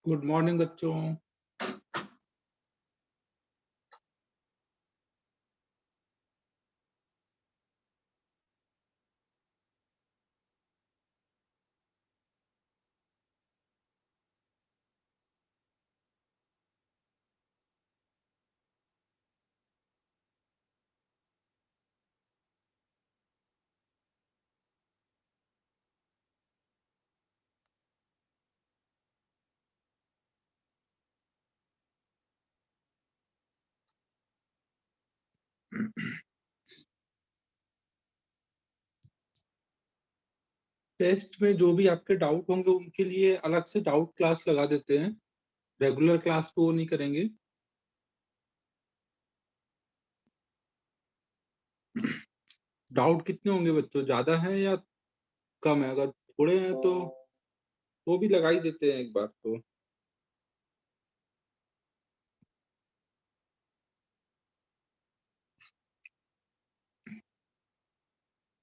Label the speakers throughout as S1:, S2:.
S1: Good morning बच्चों। Test में जो भी आपके डाउट होंगे उनके लिए अलग से डाउट क्लास लगा देते हैं। रेगुलर क्लास को वो नहीं करेंगे। डाउट कितने होंगे बच्चों, ज्यादा है या कम है? अगर थोड़े हैं तो वो भी लगा ही देते हैं एक बार। तो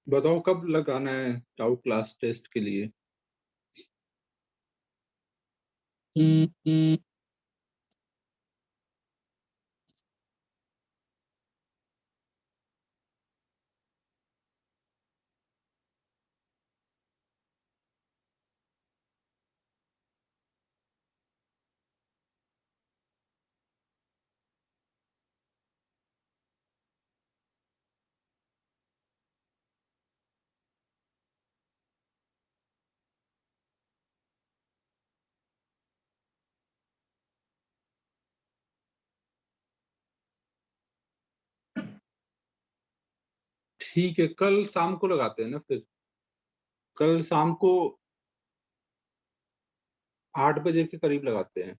S1: बताओ कब लगाना है डाउट क्लास टेस्ट के लिए। ठीक है, कल शाम को लगाते हैं ना फिर। कल शाम को 8 बजे के करीब लगाते हैं।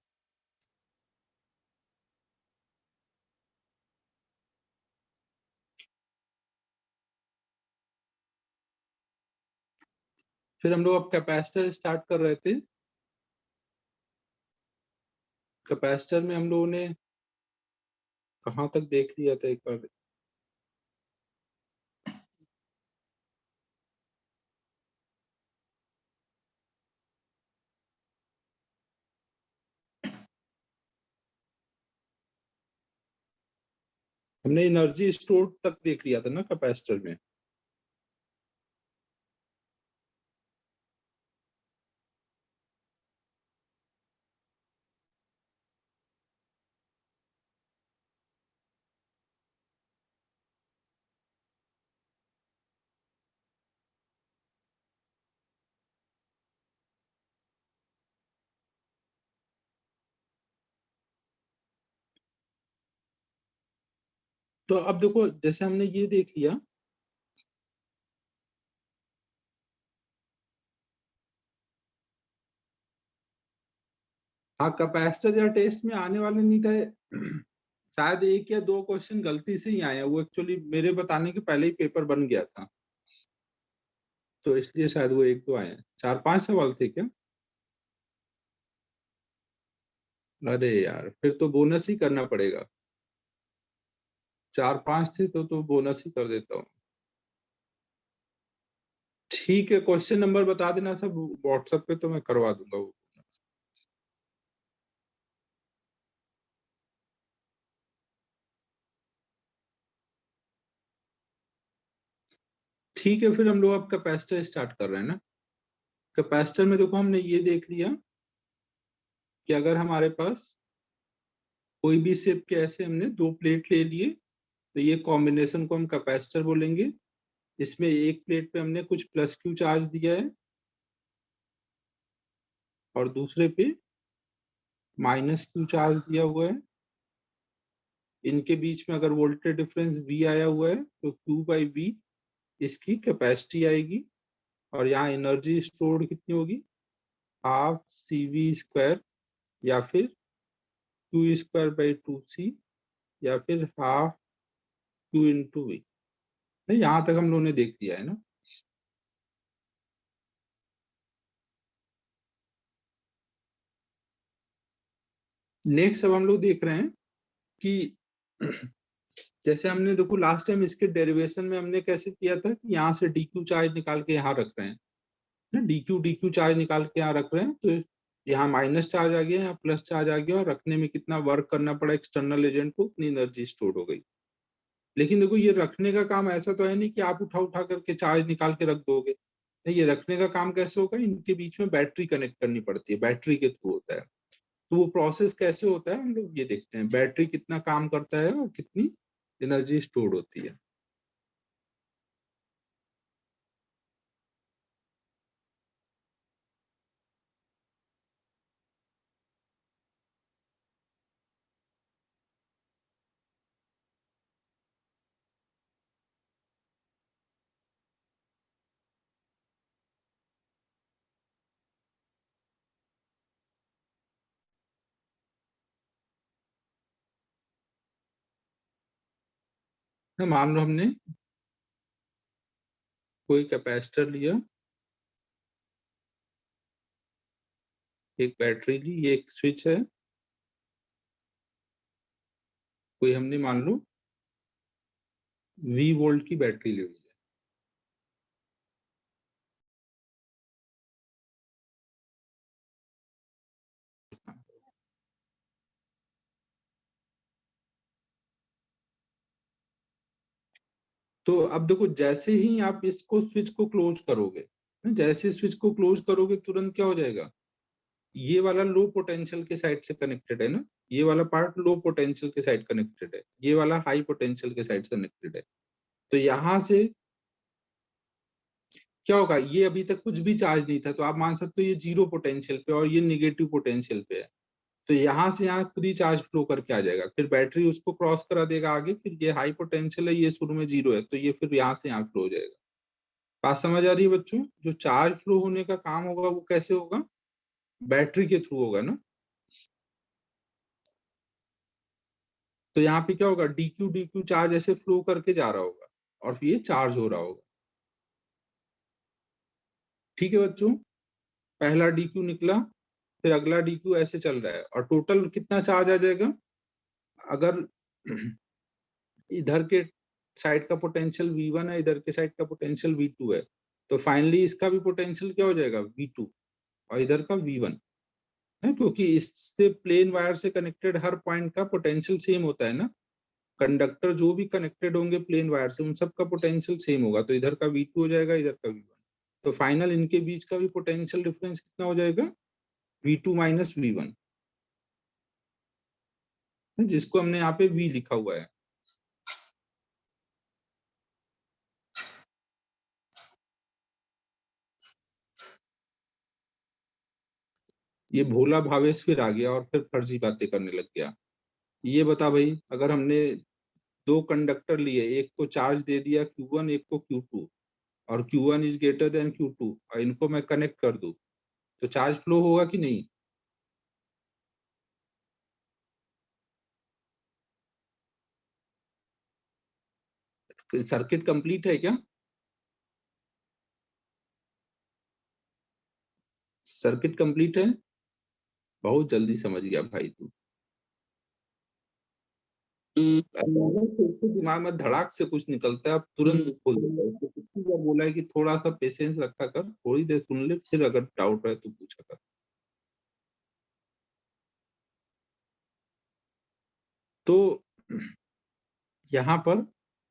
S1: फिर हम लोग अब कैपेसिटर स्टार्ट कर रहे थे। कैपेसिटर में हम लोगों ने कहाँ तक देख लिया था एक बार। हमने एनर्जी स्टोर तक देख लिया था ना कैपेसिटर में। तो अब देखो, जैसे हमने ये देख लिया। हाँ, कैपेसिटर या टेस्ट में आने वाले नहीं थे। शायद एक या दो क्वेश्चन गलती से ही आए हैं, वो एक्चुअली मेरे बताने के पहले ही पेपर बन गया था, तो इसलिए शायद वो एक दो आए हैं। 4-5 सवाल थे क्या? अरे यार, फिर तो बोनस ही करना पड़ेगा। 4-5 थे तो बोनस ही कर देता हूँ। ठीक है, क्वेश्चन नंबर बता देना सब व्हाट्सएप पे, तो मैं करवा दूंगा वो। ठीक है, फिर हम लोग अब कैपेसिटर स्टार्ट कर रहे हैं ना। कैपेसिटर में देखो, हमने ये देख लिया कि अगर हमारे पास कोई भी शेप के ऐसे हमने दो प्लेट ले लिए, तो ये कॉम्बिनेशन को हम कैपेसिटर बोलेंगे। इसमें एक प्लेट पे हमने कुछ प्लस क्यू चार्ज दिया है और दूसरे पे माइनस क्यू चार्ज दिया हुआ है। इनके बीच में अगर वोल्टेज डिफरेंस V आया हुआ है तो Q/V इसकी कैपेसिटी आएगी। और यहाँ एनर्जी स्टोर्ड कितनी होगी? हाफ CV² या फिर Q²/2C या फिर हाफ Q/V। यहाँ तक हम लोगों ने देख लिया है ना। नेक्स्ट अब हम लोग देख रहे हैं कि जैसे हमने देखो लास्ट टाइम इसके डेरिवेशन में हमने कैसे किया था कि यहाँ से DQ चार्ज निकाल के यहाँ रख रहे हैं ना, DQ चार्ज निकाल के यहाँ रख रहे हैं। तो यहाँ माइनस चार्ज आ गया, यहाँ प्लस चार्ज आ गया, और रखने में कितना वर्क करना पड़ा एक्सटर्नल एजेंट को, उतनी एनर्जी स्टोर हो गई। लेकिन देखो ये रखने का काम ऐसा तो है नहीं कि आप उठा उठा करके चार्ज निकाल के रख दोगे। नहीं, ये रखने का काम कैसे होगा, इनके बीच में बैटरी कनेक्ट करनी पड़ती है, बैटरी के थ्रू होता है। तो वो प्रोसेस कैसे होता है हम लोग ये देखते हैं, बैटरी कितना काम करता है और कितनी एनर्जी स्टोर होती है। ना मान लो हमने कोई कैपेसिटर लिया, एक बैटरी ली, ये एक स्विच है, कोई हमने मान लो V वोल्ट की बैटरी ले ली है। तो अब देखो जैसे ही आप इसको स्विच को क्लोज करोगे, जैसे स्विच को क्लोज करोगे तुरंत क्या हो जाएगा, ये वाला लो पोटेंशियल के साइड से कनेक्टेड है ना, ये वाला पार्ट लो पोटेंशियल के साइड कनेक्टेड है, ये वाला हाई पोटेंशियल के साइड से कनेक्टेड है। तो यहाँ से क्या होगा, ये अभी तक कुछ भी चार्ज नहीं था, तो आप मान सकते हो ये जीरो पोटेंशियल पे और ये निगेटिव पोटेंशियल पे है। तो यहाँ से यहाँ फ्री चार्ज फ्लो करके आ जाएगा, फिर बैटरी उसको क्रॉस करा देगा आगे, फिर ये हाई पोटेंशियल है, ये शुरू में जीरो है, तो ये फिर यहाँ से यहाँ फ्लो हो जाएगा। बात समझ आ रही है बच्चों? जो चार्ज फ्लो होने का काम होगा वो कैसे होगा, बैटरी के थ्रू होगा ना। तो यहाँ पे क्या होगा, डीक्यू डीक्यू चार्ज ऐसे फ्लो करके जा रहा होगा और ये चार्ज हो रहा होगा। ठीक है बच्चों, पहला डीक्यू निकला, फिर अगला डीक्यू ऐसे चल रहा है, और टोटल कितना चार्ज आ जाएगा, अगर इधर के साइड का पोटेंशियल V1 है, इधर के साइड का पोटेंशियल V2 है, तो फाइनली इसका भी पोटेंशियल क्या हो जाएगा, V2, और इधर का V1 है, क्योंकि इससे प्लेन वायर से कनेक्टेड हर पॉइंट का पोटेंशियल सेम होता है ना। कंडक्टर जो भी कनेक्टेड होंगे प्लेन वायर से, उन सब का पोटेंशियल सेम होगा, तो इधर का V2 हो जाएगा, इधर का V1। तो फाइनल इनके बीच का भी पोटेंशियल डिफरेंस कितना हो जाएगा, V2 माइनस V1, जिसको हमने यहाँ पे V लिखा हुआ है। ये भोला भावेश फिर आ गया और फिर फर्जी बातें करने लग गया। ये बता भाई, अगर हमने दो कंडक्टर लिए, एक को चार्ज दे दिया Q1, एक को Q2, और Q1 is greater than Q2, और इनको मैं कनेक्ट कर दूं, तो चार्ज फ्लो होगा कि नहीं? सर्किट कंप्लीट है क्या? सर्किट कंप्लीट है? बहुत जल्दी समझ गया भाई तू। उसके दिमाग में धड़ाक से कुछ निकलता है, अब तुरंत खोल देता है। उसको कितनी बार बोला है कि थोड़ा सा पेशेंस रखा कर, थोड़ी देर सुन ले, फिर अगर डाउट है तो पूछा कर। तो यहाँ पर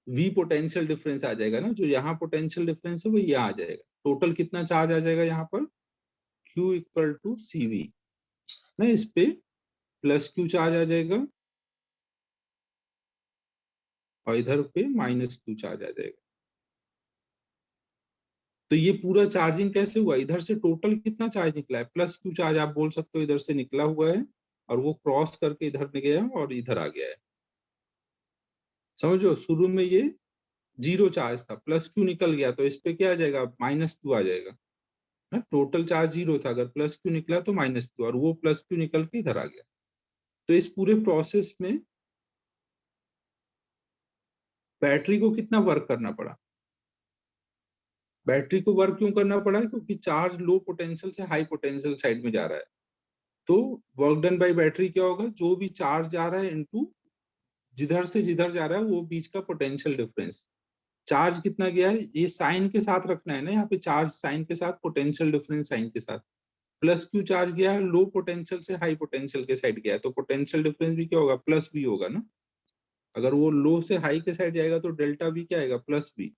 S1: V पोटेंशियल डिफरेंस आ जाएगा ना, जो यहाँ पोटेंशियल डिफरेंस है वो यहाँ आ जाएगा। टोटल कितना चार्ज आ जाएगा यहाँ पर, Q इक्वल टू CV ना, इस पे प्लस Q चार्ज आ जाएगा और इधर पे माइनस Q चार्ज आ जाएगा। तो ये पूरा चार्जिंग कैसे हुआ, इधर से टोटल कितना चार्ज निकला है, प्लस Q चार्ज आप बोल सकते हो इधर से निकला हुआ है, और वो क्रॉस करके इधर में गया और इधर आ गया है। समझो, शुरू में ये जीरो चार्ज था, प्लस Q निकल गया, तो इस पे क्या आ जाएगा, माइनस Q आ जाएगा ना। टोटल चार्ज जीरो था, अगर प्लस Q निकला तो माइनस Q, और वो प्लस Q निकल के इधर आ गया। तो इस पूरे प्रोसेस में बैटरी को कितना वर्क करना पड़ा, बैटरी को वर्क क्यों करना पड़ा, क्योंकि चार्ज लो पोटेंशियल से हाई पोटेंशियल साइड में जा रहा है। तो वर्क डन बाय बैटरी क्या होगा, जो भी चार्ज जा रहा है इनटू जिधर से जिधर जा रहा है वो बीच का पोटेंशियल डिफरेंस। चार्ज कितना गया है, ये साइन के साथ रखना है ना, यहाँ पे चार्ज साइन के साथ, पोटेंशियल डिफरेंस साइन के साथ प्लस क्यू चार्ज गया है लो पोटेंशियल से हाई पोटेंशियल के साइड गया है, तो पोटेंशियल डिफरेंस भी क्या होगा, प्लस बी होगा ना। अगर वो लो से हाई के साइड जाएगा तो डेल्टा बी क्या आएगा, प्लस बी।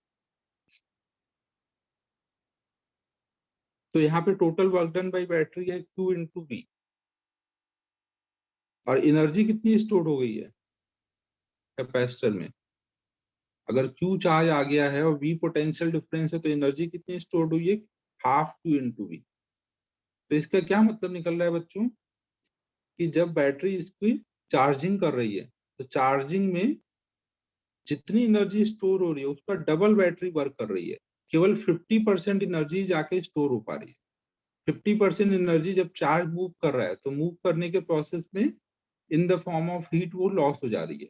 S1: तो यहाँ पे total work done by battery है क्यू इंटू बी, और एनर्जी कितनी स्टोर हो गई है कैपेसिटर में। अगर क्यू चार्ज आ गया है और वी पोटेंशियल डिफरेंस है तो एनर्जी कितनी स्टोर हुई है, हाफ क्यू इंटू वी। तो इसका क्या मतलब निकल रहा है बच्चों, कि जब बैटरी इसकी चार्जिंग कर रही है तो चार्जिंग में जितनी एनर्जी स्टोर हो रही है उसका डबल बैटरी वर्क कर रही है। केवल 50% एनर्जी जाके स्टोर हो पा रही है। 50% एनर्जी जब चार्ज मूव कर रहा है तो मूव करने के प्रोसेस में in the form of heat वो लॉस हो जा रही है।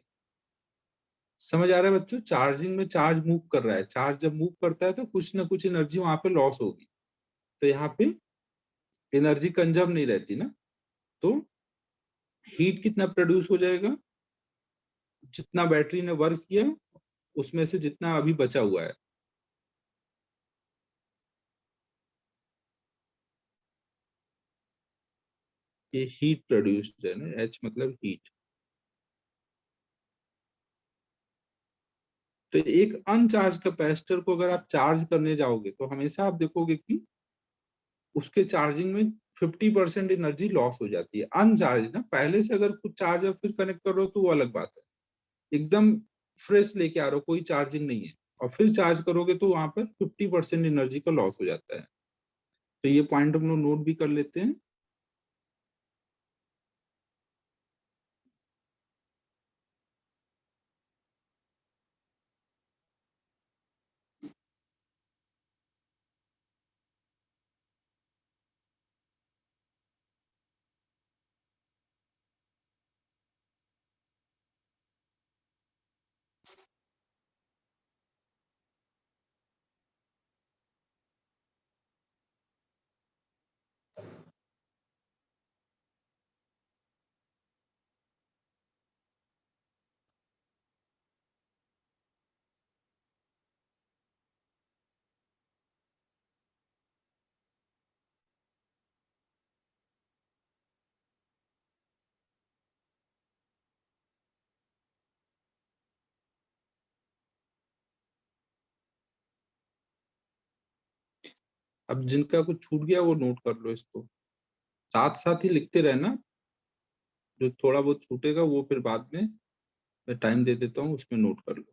S1: समझ आ रहा है बच्चों, चार्जिंग में चार्ज मूव कर रहा है, चार्ज जब मूव करता है तो कुछ ना कुछ एनर्जी वहां पे लॉस होगी, तो यहाँ पे एनर्जी कंजर्व नहीं रहती ना, तो हीट कितना प्रोड्यूस हो जाएगा, जितना बैटरी ने वर्क किया उसमें से जितना अभी बचा हुआ है। ये हीट प्रोड्यूस्ड है ना, एच मतलब हीट। तो एक अनचार्ज कैपेसिटर को अगर आप चार्ज करने जाओगे तो हमेशा आप देखोगे कि उसके चार्जिंग में 50% एनर्जी लॉस हो जाती है। अनचार्ज ना, पहले से अगर कुछ चार्ज और फिर कनेक्ट कर रहे हो तो वो अलग बात है। एकदम फ्रेश लेके आ रहे हो, कोई चार्जिंग नहीं है, और फिर चार्ज करोगे तो वहां पर 50% एनर्जी का लॉस हो जाता है। तो ये पॉइंट हम लोग नोट भी कर लेते हैं। अब जिनका कुछ छूट गया वो नोट कर लो इसको, साथ साथ ही लिखते रहना। जो थोड़ा बहुत छूटेगा वो फिर बाद में मैं टाइम दे देता हूँ, उसमें नोट कर लो।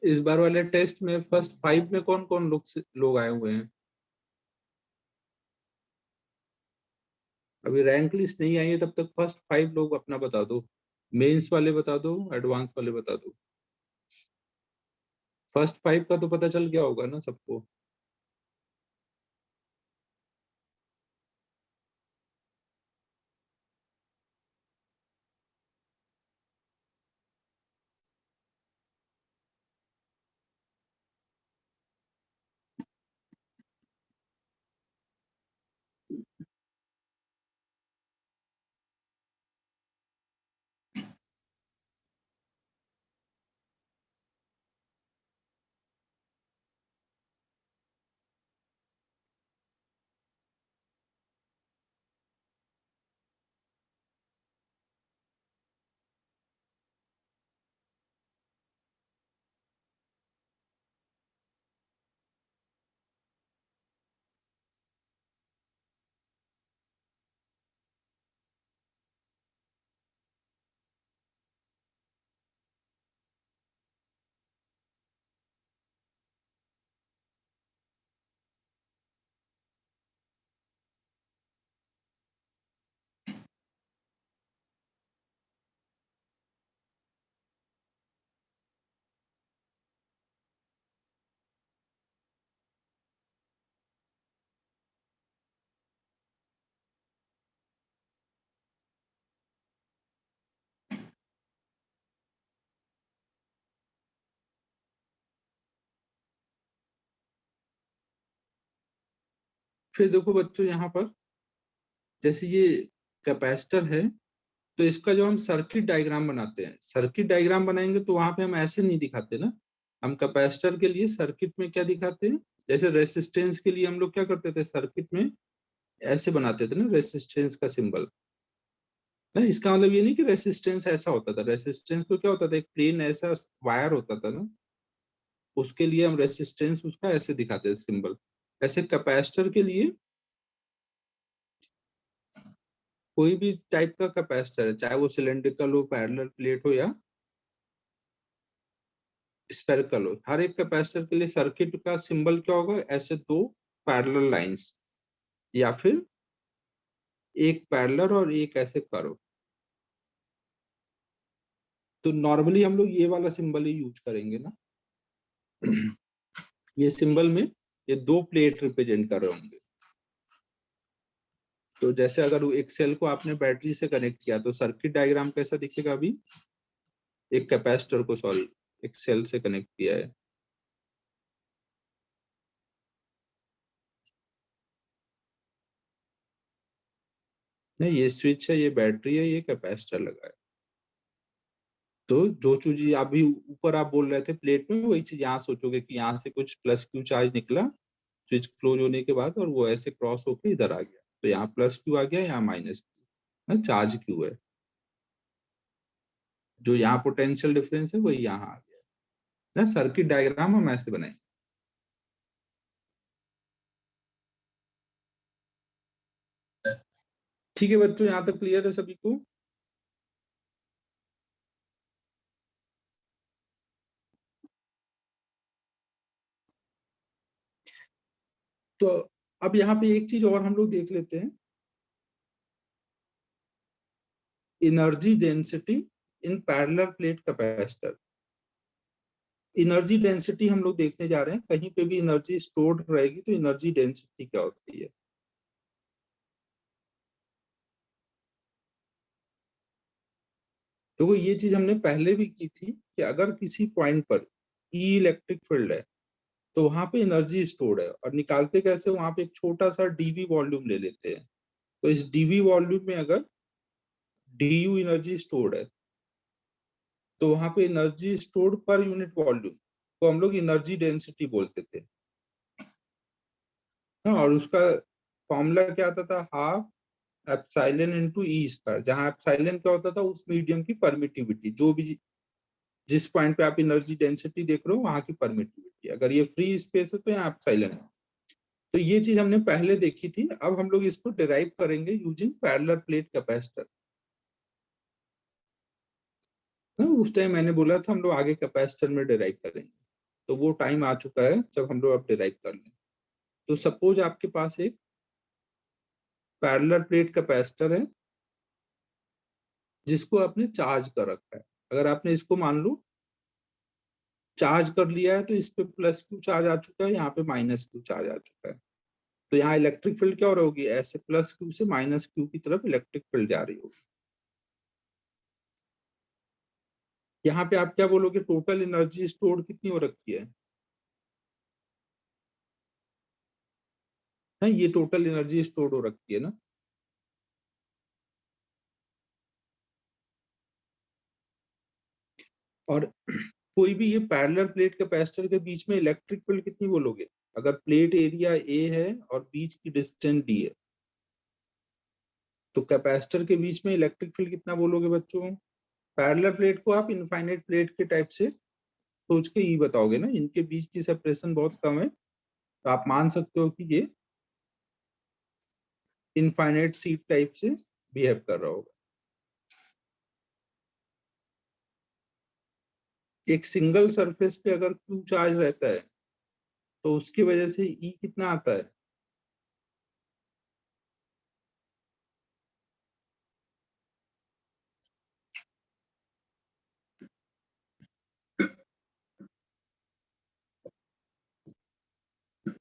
S1: इस बार वाले टेस्ट में फर्स्ट 5 में कौन कौन लोग आए हुए हैं। अभी रैंक लिस्ट नहीं आई है तब तक फर्स्ट 5 लोग अपना बता दो। मेंस वाले बता दो, एडवांस वाले बता दो। फर्स्ट 5 का तो पता चल गया होगा ना सबको। फिर देखो बच्चों यहाँ पर जैसे ये कैपेसिटर है, तो इसका जो हम सर्किट डायग्राम बनाते हैं, सर्किट डायग्राम बनाएंगे तो वहां पे हम ऐसे नहीं दिखाते ना। हम कैपेसिटर के लिए सर्किट में क्या दिखाते हैं, जैसे रेसिस्टेंस के लिए हम लोग क्या करते थे, सर्किट में ऐसे बनाते थे ना रेसिस्टेंस का सिंबल ना। इसका मतलब ये नहीं कि रेसिस्टेंस ऐसा होता था, रेसिस्टेंस तो क्या होता था, एक प्लेन ऐसा वायर होता था ना, उसके लिए हम रेसिस्टेंस उसका ऐसे दिखाते थे सिंबल। ऐसे कैपेसिटर के लिए कोई भी टाइप का कैपेसिटर है, चाहे वो सिलेंड्रिकल हो, पैरेलल प्लेट हो या स्फेरिकल हो, हर एक कैपेसिटर के लिए सर्किट का सिंबल क्या होगा, ऐसे दो पैरेलल लाइंस, या फिर एक पैरेलल और एक ऐसे कर्व। तो नॉर्मली हम लोग ये वाला सिंबल ही यूज करेंगे ना। ये सिंबल में ये दो प्लेट रिप्रेजेंट कर रहे होंगे। तो जैसे अगर एक सेल को आपने बैटरी से कनेक्ट किया तो सर्किट डायग्राम कैसा दिखेगा, अभी एक कैपेसिटर को, सॉरी, एक सेल से कनेक्ट किया है। नहीं, ये स्विच है, ये बैटरी है, ये कैपेसिटर लगा है। तो जो चीज अभी ऊपर आप बोल रहे थे प्लेट में, वही चीज यहाँ सोचोगे कि यहाँ से कुछ प्लस क्यू चार्ज निकला स्विच क्लोज होने के बाद, और वो ऐसे क्रॉस होके इधर आ गया, तो यहाँ प्लस क्यू आ गया, यहाँ माइनस क्यू, चार्ज क्यू है। जो यहाँ पोटेंशियल डिफरेंस है वही यहाँ आ गया ना। सर्किट डायग्राम हम ऐसे बनाएंगे। ठीक है बच्चों, यहाँ तक क्लियर है सभी को। तो अब यहाँ पे एक चीज और हम लोग देख लेते हैं, energy density in parallel plate capacitor. Energy density हम लोग देखने जा रहे हैं, कहीं पे भी एनर्जी स्टोर्ड रहेगी तो एनर्जी डेंसिटी क्या होती है। तो ये चीज हमने पहले भी की थी कि अगर किसी पॉइंट पर ई इलेक्ट्रिक फील्ड है तो वहां पे एनर्जी स्टोर्ड है, और निकालते कैसे, वहां पे एक छोटा सा डीवी वॉल्यूम ले लेते हैं। तो इस डीवी वॉल्यूम में अगर डी यू एनर्जी स्टोर्ड है, तो वहां पे energy stored per unit volume को हम लोग एनर्जी डेंसिटी बोलते थे। हाँ, और उसका फॉर्मूला क्या आता था, half epsilon into E square, जहां एप्सिलॉन क्या होता था, उस मीडियम की परमिटिविटी, जो भी जिस पॉइंट पे आप एनर्जी डेंसिटी देख रहे हो वहां की परमिटिविटी, अगर ये फ्री स्पेस है तो यहाँ एप्सिलॉन है। तो ये चीज हमने पहले देखी थी, अब हम लोग इसको डिराइव करेंगे यूजिंग पैरेलल प्लेट कैपेसिटर। उस टाइम मैंने बोला था हम लोग आगे कैपेसिटर में डिराइव करेंगे, तो वो टाइम आ चुका है जब हम लोग अब डिराइव कर लें। तो सपोज आपके पास एक पैरेलल प्लेट कैपेसिटर है जिसको आपने चार्ज कर रखा है। अगर आपने इसको मान लो चार्ज कर लिया है, तो इस पे प्लस क्यू चार्ज आ चुका है, यहाँ पे माइनस क्यू चार्ज आ चुका है। तो यहाँ इलेक्ट्रिक फील्ड क्या हो रही होगी, ऐसे प्लस क्यू से माइनस क्यू की तरफ इलेक्ट्रिक फील्ड जा रही होगी। यहाँ पे आप क्या बोलोगे, टोटल एनर्जी स्टोर कितनी हो रखी है ना, ये टोटल एनर्जी स्टोर हो रखी है ना। और कोई भी ये पैरेलल प्लेट कैपेसिटर के बीच में इलेक्ट्रिक फील्ड कितनी बोलोगे, अगर प्लेट एरिया ए है और बीच की डिस्टेंस डी है, तो कैपेसिटर के बीच में इलेक्ट्रिक फील्ड कितना बोलोगे बच्चों। पैरेलल प्लेट को आप इनफाइनाइट प्लेट के टाइप से सोच के ही बताओगे ना, इनके बीच की सेपरेशन बहुत कम है, तो आप मान सकते हो कि ये इनफाइनाइट सीट टाइप से बिहेव कर रहा होगा। एक सिंगल सरफेस पे अगर क्यू चार्ज रहता है तो उसकी वजह से ई कितना आता है,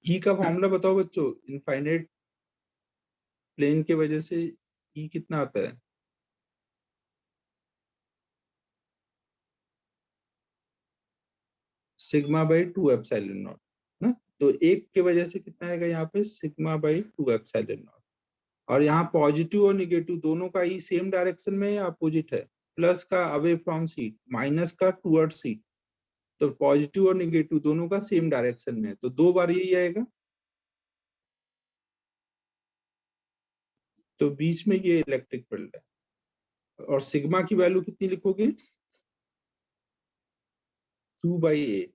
S1: ई का फॉर्मूला बताओ बच्चों, इनफाइनाइट प्लेन के वजह से ई कितना आता है, सिग्मा बाई 2 एप्सिलॉन नॉट ना। तो एक के वजह से कितना आएगा यहाँ पे सिग्मा बाई 2 एप्सिलॉन नॉट। और यहाँ पॉजिटिव और निगेटिव दोनों का ही सेम डायरेक्शन में या अपोजिट है, प्लस का अवे फ्रॉम सी, माइनस का टुवर्ड सी, तो पॉजिटिव और निगेटिव दोनों का सेम डायरेक्शन में है, तो 2 बार यही आएगा। तो बीच में ये इलेक्ट्रिक फील्ड है। और सिग्मा की वैल्यू कितनी लिखोगे, 2/a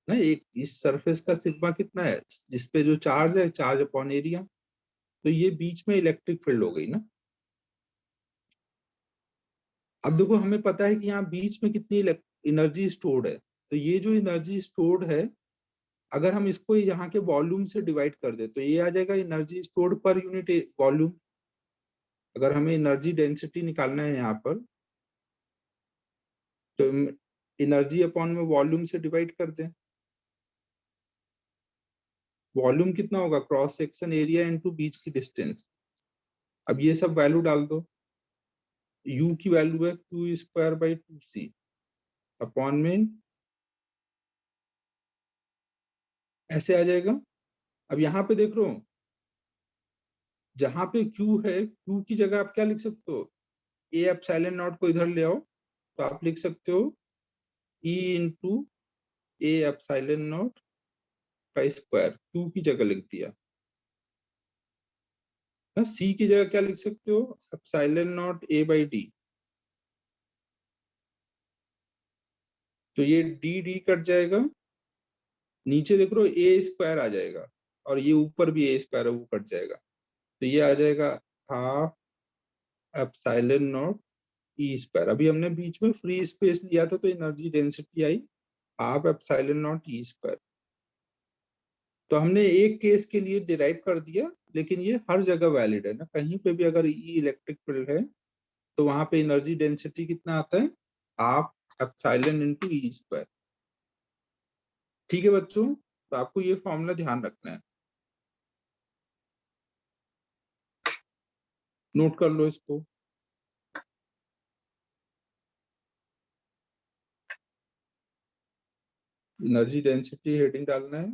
S1: ना। एक इस सरफेस का सिग्मा कितना है, जिसपे जो चार्ज है, चार्ज अपॉन एरिया, तो ये बीच में इलेक्ट्रिक फील्ड हो गई ना। अब देखो हमें पता है कि यहाँ बीच में कितनी एनर्जी स्टोर्ड है, तो ये जो एनर्जी स्टोर्ड है, अगर हम इसको यहाँ के वॉल्यूम से डिवाइड कर दे तो ये आ जाएगा energy stored per unit volume. अगर हमें एनर्जी डेंसिटी निकालना है यहाँ पर, तो एनर्जी अपॉन में वॉल्यूम से डिवाइड कर दें। वॉल्यूम कितना होगा, क्रॉस सेक्शन एरिया इनटू बीच की डिस्टेंस। अब ये सब वैल्यू डाल दो। u की वैल्यू है q²/2c अपॉन में ऐसे आ जाएगा। अब यहाँ पे देख लो, जहां पे q है, q की जगह आप क्या लिख सकते हो, a एप्सिलॉन नॉट को इधर ले आओ, तो आप लिख सकते हो e into a epsilon not का स्क्वायर, q की जगह लिख दिया। c की जगह क्या लिख सकते हो, एप्सिलॉन नॉट a/d, तो ये d कट जाएगा, नीचे देख लो a² आ जाएगा, और ये ऊपर भी a² है, वो कट जाएगा, तो ये आ जाएगा हाफ एप्सिलॉन नॉट e²। अभी हमने बीच में फ्री स्पेस लिया था, तो energy density I half epsilon not e²। तो हमने एक केस के लिए डिराइव कर दिया, लेकिन ये हर जगह वैलिड है ना। कहीं पे भी अगर ई इलेक्ट्रिक फील्ड है, तो वहां पे एनर्जी डेंसिटी कितना आता है, हाफ एप्सिलॉन इनटू e²। ठीक है बच्चों, तो आपको ये फॉर्मूला ध्यान रखना है, नोट कर लो इसको। एनर्जी डेंसिटी हेडिंग डालना है।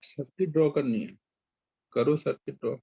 S1: सर्किट ड्रॉ करनी है, करो सर्किट ड्रॉ।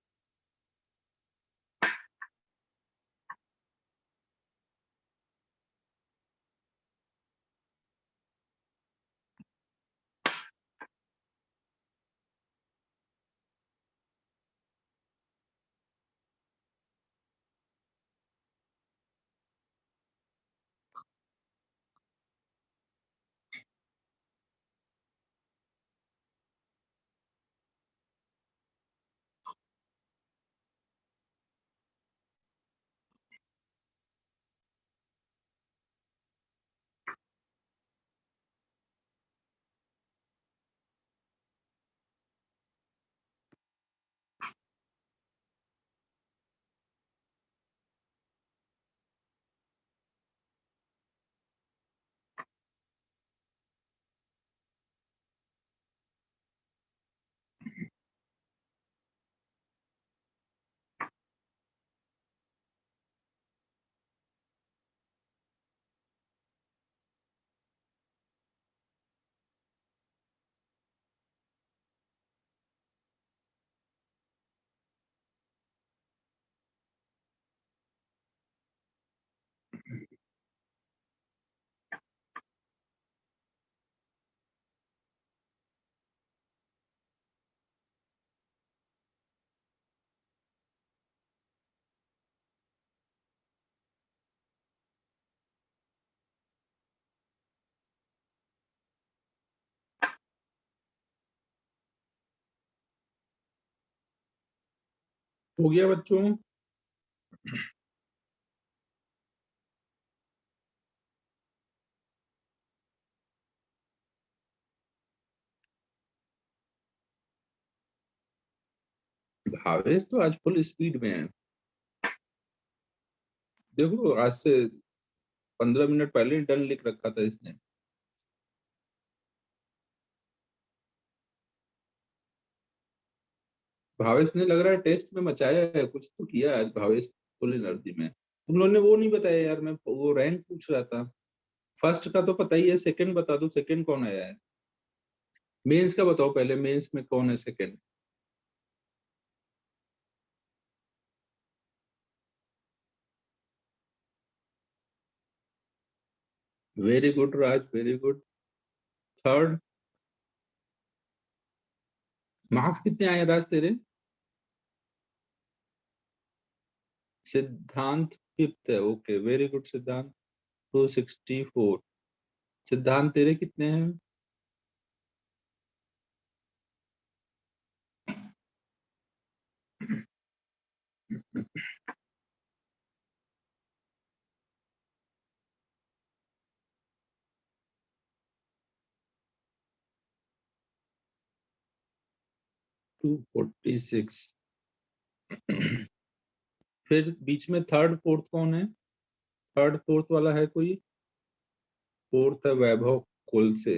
S1: हो गया बच्चों। भावेश तो आज फुल स्पीड में है, देखो आज से 15 मिनट पहले ही डन लिख रखा था इसने। भावेश ने लग रहा है टेस्ट में मचाया है, कुछ तो किया है भावेश फुल एनर्जी में। तुम लोगों ने वो नहीं बताया यार, मैं वो रैंक पूछ रहा था। फर्स्ट का तो पता ही है, सेकंड बता दो, सेकंड कौन आया है? मेंस का बताओ पहले, मेंस में कौन है सेकंड? वेरी गुड राज, वेरी गुड। थर्ड? मार्क्स कितने आए राज तेरे? सिद्धांत फिफ्थ है, ओके वेरी गुड सिद्धांत। 264। सिद्धांत तेरे कितने हैं? 246। फिर बीच में थर्ड फोर्थ कौन है? थर्ड फोर्थ वाला है कोई? फोर्थ है वैभव कुल से।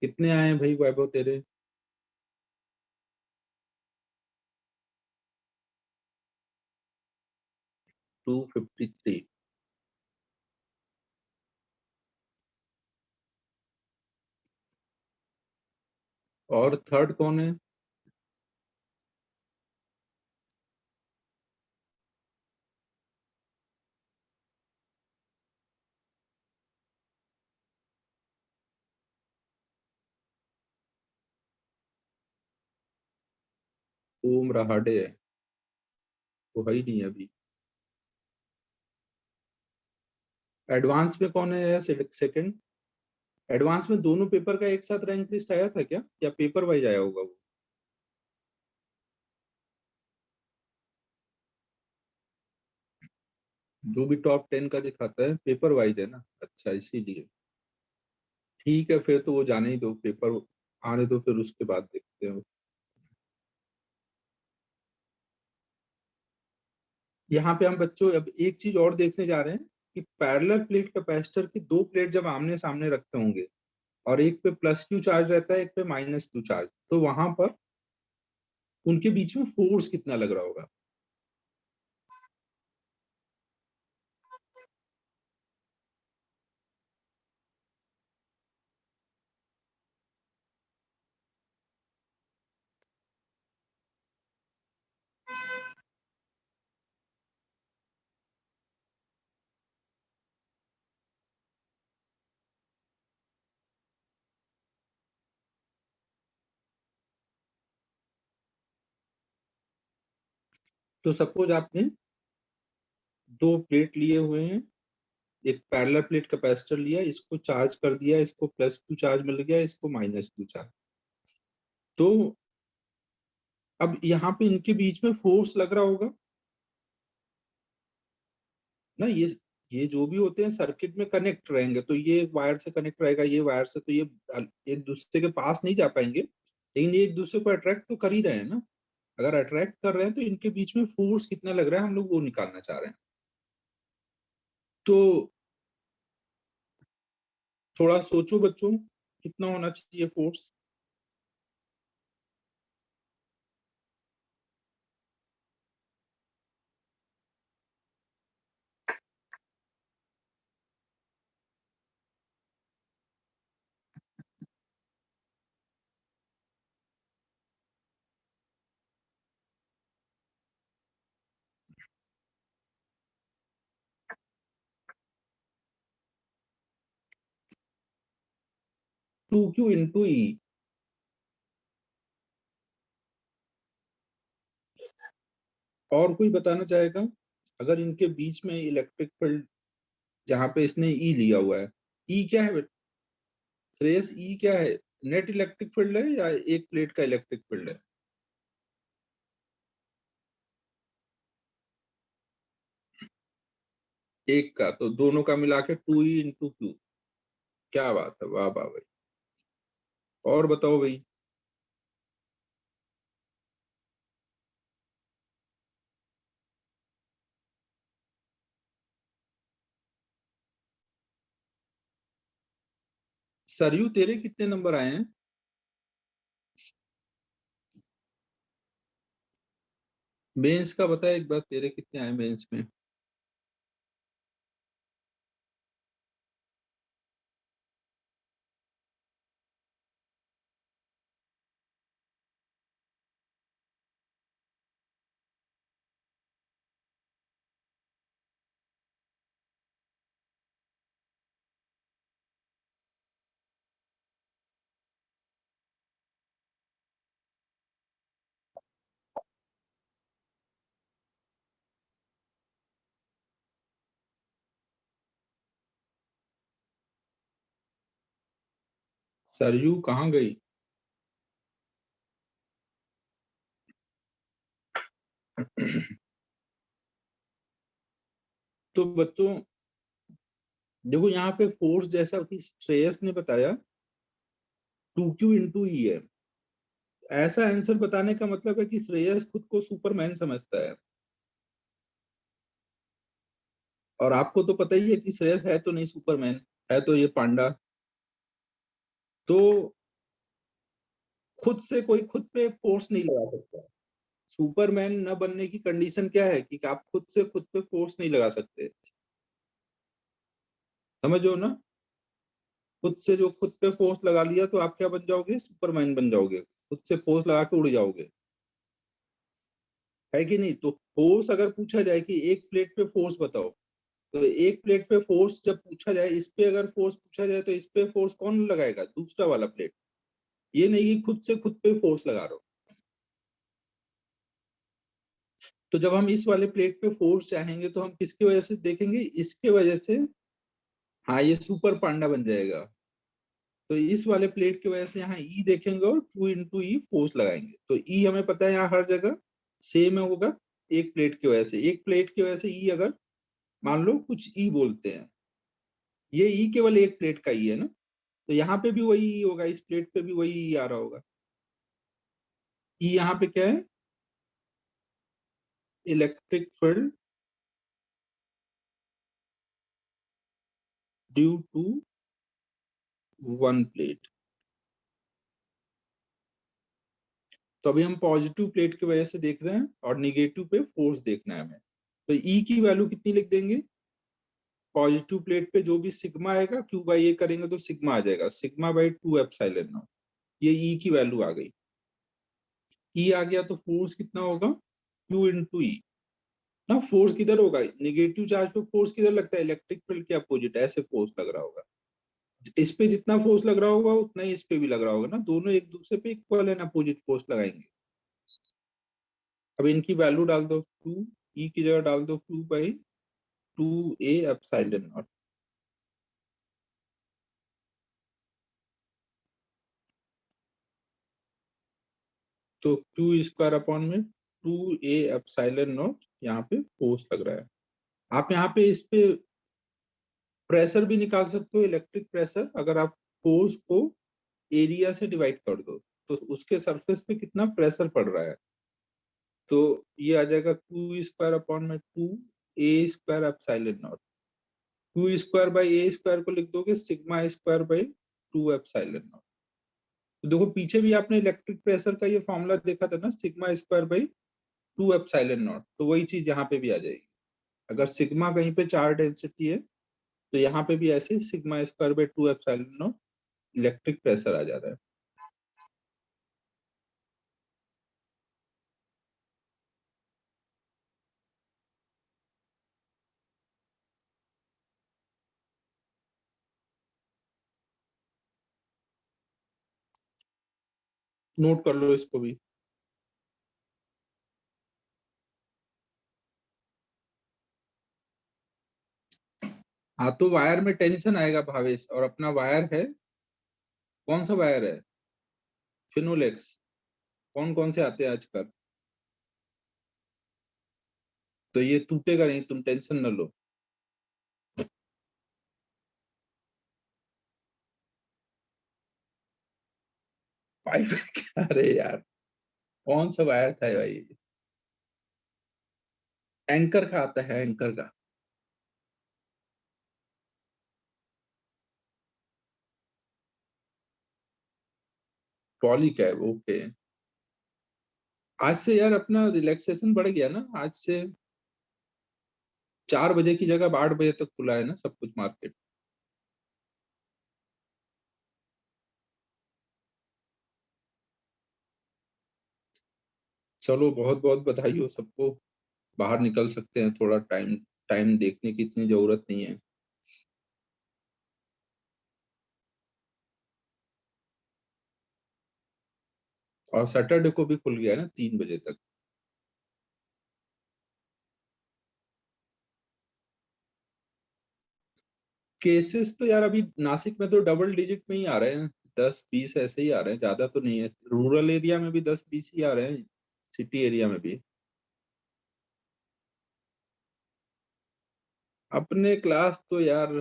S1: कितने आए हैं भाई वैभव तेरे? 253। और थर्ड कौन है? ओम रहाडे है, तो है ही नहीं अभी। एडवांस में कौन है यार सेकंड? एडवांस में दोनों पेपर का एक साथ रैंक लिस्ट आया था क्या, या पेपर वाइज आया होगा वो? जो भी टॉप 10 का दिखाता है पेपर वाइज है ना, अच्छा इसीलिए। ठीक है फिर तो वो जाने ही दो, पेपर आने दो, फिर उसके बाद देखते हैं। यहाँ पे हम बच्चों अब एक चीज और देखने जा रहे हैं कि पैरेलल प्लेट कैपेसिटर की दो प्लेट जब आमने सामने रखते होंगे, और एक पे प्लस क्यू चार्ज रहता है, एक पे माइनस क्यू चार्ज, तो वहां पर उनके बीच में फोर्स कितना लग रहा होगा? तो सपोज आपने दो प्लेट लिए हुए हैं, एक पैरेलल प्लेट कैपेसिटर लिया, इसको चार्ज कर दिया, इसको प्लस क्यू चार्ज मिल गया, इसको माइनस क्यू चार्ज। तो अब यहाँ पे इनके बीच में फोर्स लग रहा होगा ना। ये जो भी होते हैं सर्किट में कनेक्ट रहेंगे, तो ये वायर से कनेक्ट रहेगा, ये वायर से, तो ये एक दूसरे के पास नहीं जा पाएंगे, लेकिन ये एक दूसरे को अट्रैक्ट तो कर ही रहे हैं ना। अगर अट्रैक्ट कर रहे हैं तो इनके बीच में फोर्स कितना लग रहा है, हम लोग वो निकालना चाह रहे हैं। तो थोड़ा सोचो बच्चों, कितना होना चाहिए फोर्स? 2Q into E। और कोई बताना चाहेगा? अगर इनके बीच में इलेक्ट्रिक फील्ड, जहां पे इसने ई लिया हुआ है, ई क्या है श्रेयस? ई क्या है? नेट इलेक्ट्रिक फील्ड है या एक प्लेट का इलेक्ट्रिक फील्ड है? एक का, तो दोनों का मिला के 2E into Q। क्या बात है, वाह वाह भाई। और बताओ भाई। सरयू तेरे कितने नंबर आए हैं? मेंस का बता एक बार, तेरे कितने आए मेंस में? सरयू कहाँ गई? तो बच्चों देखो, यहाँ पे फोर्स जैसा कि श्रेयस ने बताया 2Q × E है। ऐसा आंसर बताने का मतलब है कि श्रेयस खुद को सुपरमैन समझता है, और आपको तो पता ही है कि श्रेयस है तो नहीं सुपरमैन, है तो ये पांडा। तो खुद से कोई खुद पे फोर्स नहीं लगा सकता। सुपरमैन न बनने की कंडीशन क्या है कि आप खुद से खुद पे फोर्स नहीं लगा सकते, समझो ना। खुद से जो खुद पे फोर्स लगा लिया तो आप क्या बन जाओगे? सुपरमैन बन जाओगे, खुद से फोर्स लगा के उड़ जाओगे, है कि नहीं? तो फोर्स अगर पूछा जाए कि एक प्लेट पे फोर्स बताओ, तो एक प्लेट पे फोर्स जब पूछा जाए, इस पे अगर फोर्स पूछा जाए तो इस पे फोर्स कौन लगाएगा? दूसरा वाला प्लेट। ये नहीं कि खुद से खुद पे फोर्स लगा रहे हो। तो जब हम इस वाले प्लेट पे फोर्स चाहेंगे तो हम किसकी वजह से देखेंगे? इसके वजह से। हाँ, ये सुपर पांडा बन जाएगा। तो इस वाले प्लेट की वजह से यहाँ ई देखेंगे और 2 × E फोर्स लगाएंगे, तो ई हमें पता है यहाँ हर जगह सेम होगा। एक प्लेट की वजह से, एक प्लेट की वजह से ई, अगर मान लो कुछ ई बोलते हैं, ये ई केवल एक प्लेट का ई है ना, तो यहाँ पे भी वही ई होगा, इस प्लेट पे भी वही ई आ रहा होगा। ई यहाँ पे क्या है? Electric field due to one plate. तो अभी हम पॉजिटिव प्लेट की वजह से देख रहे हैं और निगेटिव पे फोर्स देखना है हमें। तो ई की वैल्यू कितनी लिख देंगे? पॉजिटिव प्लेट पे जो भी सिग्मा आएगा, Q/A करेंगे तो सिग्मा आ जाएगा, σ/2ε0। ये ई की वैल्यू आ गई। ई आ गया तो फोर्स कितना होगा? Q × E ना। फोर्स किधर होगा? निगेटिव चार्ज पे फोर्स किधर लगता है? इलेक्ट्रिक फील्ड के अपोजिट ऐसे फोर्स लग रहा होगा। इस पे जितना फोर्स लग रहा होगा उतना ही इस पे भी लग रहा होगा ना, दोनों एक दूसरे पे इक्वल है ना, अपोजिट फोर्स लगाएंगे। अब इनकी वैल्यू डाल दो, टू ई की जगह डाल दो Q/2A ε0। तो Q² में 2A ε0 यहाँ पे फोर्स लग रहा है। आप यहाँ पे इस पे प्रेशर भी निकाल सकते हो, इलेक्ट्रिक प्रेशर। अगर आप फोर्स को एरिया से डिवाइड कर दो तो उसके सरफेस पे कितना प्रेशर पड़ रहा है, तो ये आ जाएगा Q² में 2A² ε0। Q²/A² को लिख दोगे σ²/2ε0। तो देखो, पीछे भी आपने इलेक्ट्रिक प्रेशर का ये फॉर्मूला देखा था ना, σ²/2ε0, तो वही चीज यहाँ पे भी आ जाएगी। अगर सिग्मा कहीं पे चार्ज डेंसिटी है तो यहाँ पे भी ऐसे σ²/2ε0 इलेक्ट्रिक प्रेशर आ जा रहा है। नोट कर लो इसको भी। हाँ, तो वायर में टेंशन आएगा भावेश, और अपना वायर है, कौन सा वायर है? फिनोलेक्स। कौन कौन से आते हैं आजकल? तो ये टूटेगा नहीं, तुम टेंशन न लो। पाइप अरे यार, कौन सा वायर था भाई? एंकर का आता है, एंकर का। पॉलीकैब, ओके। आज से यार अपना रिलैक्सेशन बढ़ गया ना, आज से 4 बजे की जगह अब 8 बजे तक खुला है ना सब कुछ मार्केट। चलो बहुत बहुत बधाई हो सबको, बाहर निकल सकते हैं, थोड़ा टाइम टाइम देखने की इतनी जरूरत नहीं है। और सैटरडे को भी खुल गया है ना 3 बजे तक। केसेस तो यार अभी नासिक में तो डबल डिजिट में ही आ रहे हैं, 10-20 ऐसे ही आ रहे हैं, ज्यादा तो नहीं है। रूरल एरिया में भी 10-20 ही आ रहे हैं, सिटी एरिया में भी। अपने क्लास तो यार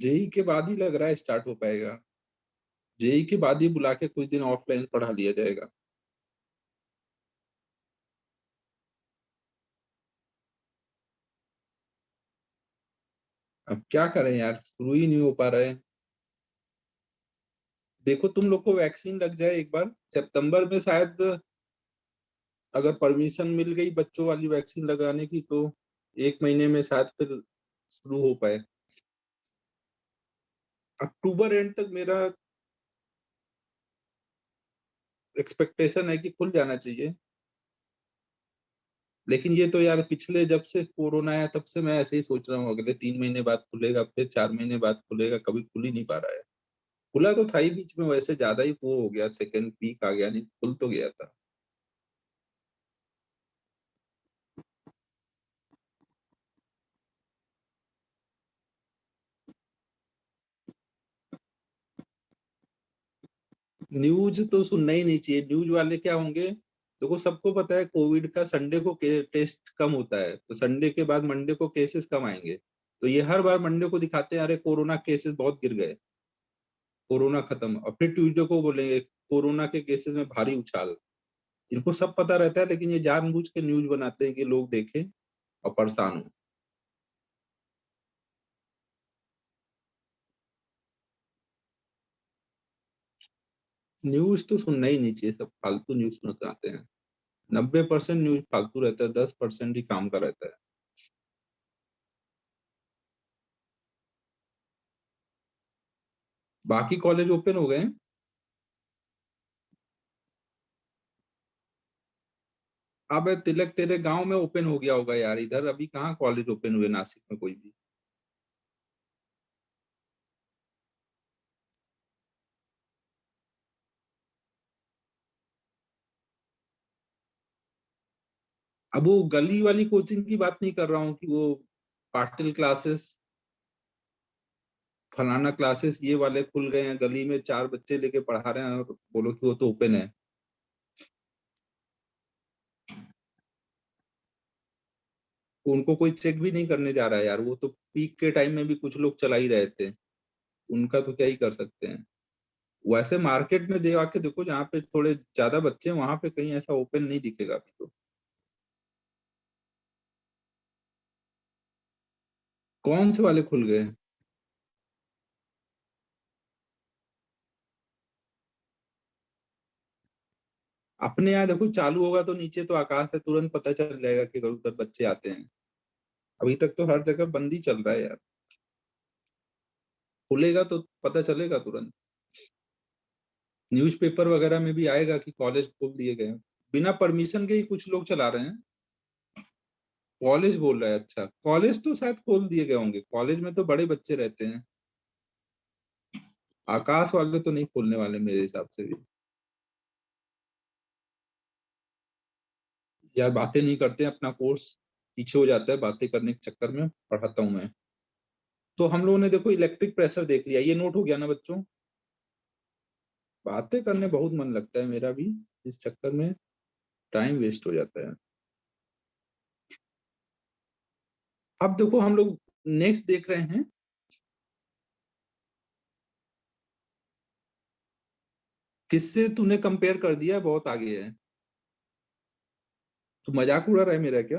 S1: जेई के बाद ही लग रहा है स्टार्ट हो पाएगा। जेई के बाद ही बुला के कुछ दिन ऑफलाइन पढ़ा लिया जाएगा। अब क्या करें यार, शुरू ही नहीं हो पा रहा है। देखो तुम लोग को वैक्सीन लग जाए एक बार सितंबर में शायद, अगर परमिशन मिल गई बच्चों वाली वैक्सीन लगाने की तो 1 महीने में शायद फिर शुरू हो पाए। अक्टूबर एंड तक मेरा एक्सपेक्टेशन है कि खुल जाना चाहिए। लेकिन ये तो यार पिछले जब से कोरोना आया तब से मैं ऐसे ही सोच रहा हूँ, अगले 3 महीने बाद खुलेगा, फिर 4 महीने बाद खुलेगा, कभी खुल ही नहीं पा रहा है। खुला तो था ही बीच में, वैसे ज्यादा ही वो हो गया, सेकेंड पीक आ गया, नहीं खुल तो गया था। न्यूज तो सुनना ही नहीं चाहिए, न्यूज वाले क्या होंगे। देखो सबको पता है कोविड का संडे को टेस्ट कम होता है, तो संडे के बाद मंडे को केसेस कम आएंगे। तो ये हर बार मंडे को दिखाते हैं, अरे कोरोना केसेस बहुत गिर गए, कोरोना खत्म, और फिर ट्यूसडे को बोलेंगे कोरोना के केसेस में भारी उछाल। इनको सब पता रहता है, लेकिन ये जानबूझ के न्यूज बनाते हैं कि लोग देखें और परेशान हो। न्यूज तो सुनना ही नहीं चाहिए, सब फालतू न्यूज सुनाते हैं। 90% न्यूज फालतू रहता है, 10% ही काम का रहता है। बाकी कॉलेज ओपन हो गए हैं। अब तिलक तेरे गांव में ओपन हो गया होगा यार, इधर अभी कहाँ कॉलेज ओपन हुए नासिक में कोई भी। अब वो गली वाली कोचिंग की बात नहीं कर रहा हूँ कि वो पाटिल क्लासेस, फलाना क्लासेस ये वाले खुल गए हैं, गली में 4 बच्चे लेके पढ़ा रहे हैं और बोलो कि वो तो ओपन है। उनको कोई चेक भी नहीं करने जा रहा है यार, वो तो पीक के टाइम में भी कुछ लोग चला ही रहे थे, उनका तो क्या ही कर सकते हैं। वैसे मार्केट में दे आके देखो, जहाँ पे थोड़े ज्यादा बच्चे हैं वहां पे कहीं ऐसा ओपन नहीं दिखेगा अभी तो। कौन से वाले खुल गए? अपने यहाँ देखो चालू होगा तो नीचे तो आकाश से तुरंत पता चल जाएगा कि अगर उधर बच्चे आते हैं। अभी तक तो हर जगह बंद ही चल रहा है यार, खुलेगा तो पता चलेगा तुरंत। न्यूज़पेपर वगैरह में भी आएगा कि कॉलेज खोल दिए गए हैं। बिना परमिशन के ही कुछ लोग चला रहे हैं। कॉलेज बोल रहा है, अच्छा कॉलेज तो शायद खोल दिए गए होंगे, कॉलेज में तो बड़े बच्चे रहते हैं। आकाश वाले तो नहीं खोलने वाले मेरे हिसाब से भी। यार बातें नहीं करते हैं, अपना कोर्स पीछे हो जाता है बातें करने के चक्कर में, पढ़ाता हूँ मैं। तो हम लोगों ने देखो इलेक्ट्रिक प्रेशर देख लिया, ये नोट हो गया ना बच्चों। बातें करने बहुत मन लगता है मेरा भी, इस चक्कर में टाइम वेस्ट हो जाता है। अब देखो हम लोग नेक्स्ट देख रहे हैं। किससे तूने कंपेयर कर दिया, बहुत आगे है। तू मजाक उड़ा रहा है मेरा क्या?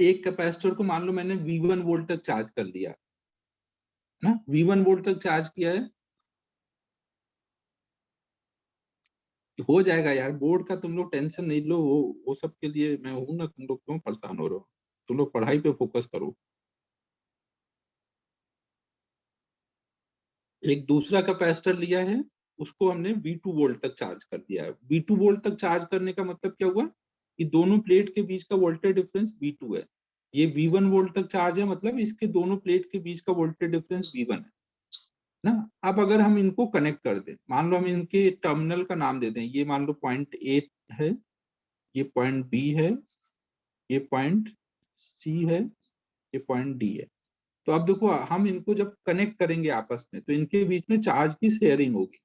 S1: एक कैपेसिटर को मान लो मैंने V1 वोल्ट तक चार्ज कर लिया ना, V1 वोल्ट तक चार्ज किया है, हो जाएगा यार। बोर्ड का तुम लोग टेंशन नहीं लो, वो सब के लिए मैं हूं ना, तुम लोग क्यों परेशान हो रहे हो? तुम लोग पढ़ाई पे फोकस करो। एक दूसरा कैपेसिटर लिया है, उसको हमने V2 वोल्ट तक चार्ज कर दिया है। V2 वोल्ट तक चार्ज करने का मतलब क्या हुआ कि दोनों प्लेट के बीच का वोल्टेज डिफरेंस V2 है। ये V1 वोल्ट तक चार्ज है, मतलब इसके दोनों प्लेट के बीच का वोल्टेज डिफरेंस V1 है ना। अब अगर हम इनको कनेक्ट कर दें, मान लो हम इनके टर्मिनल का नाम दे दें, ये मान लो पॉइंट ए है, ये पॉइंट बी है, ये पॉइंट सी है, ये पॉइंट डी है। तो अब देखो, हम इनको जब कनेक्ट करेंगे आपस में, तो इनके बीच में चार्ज की शेयरिंग होगी।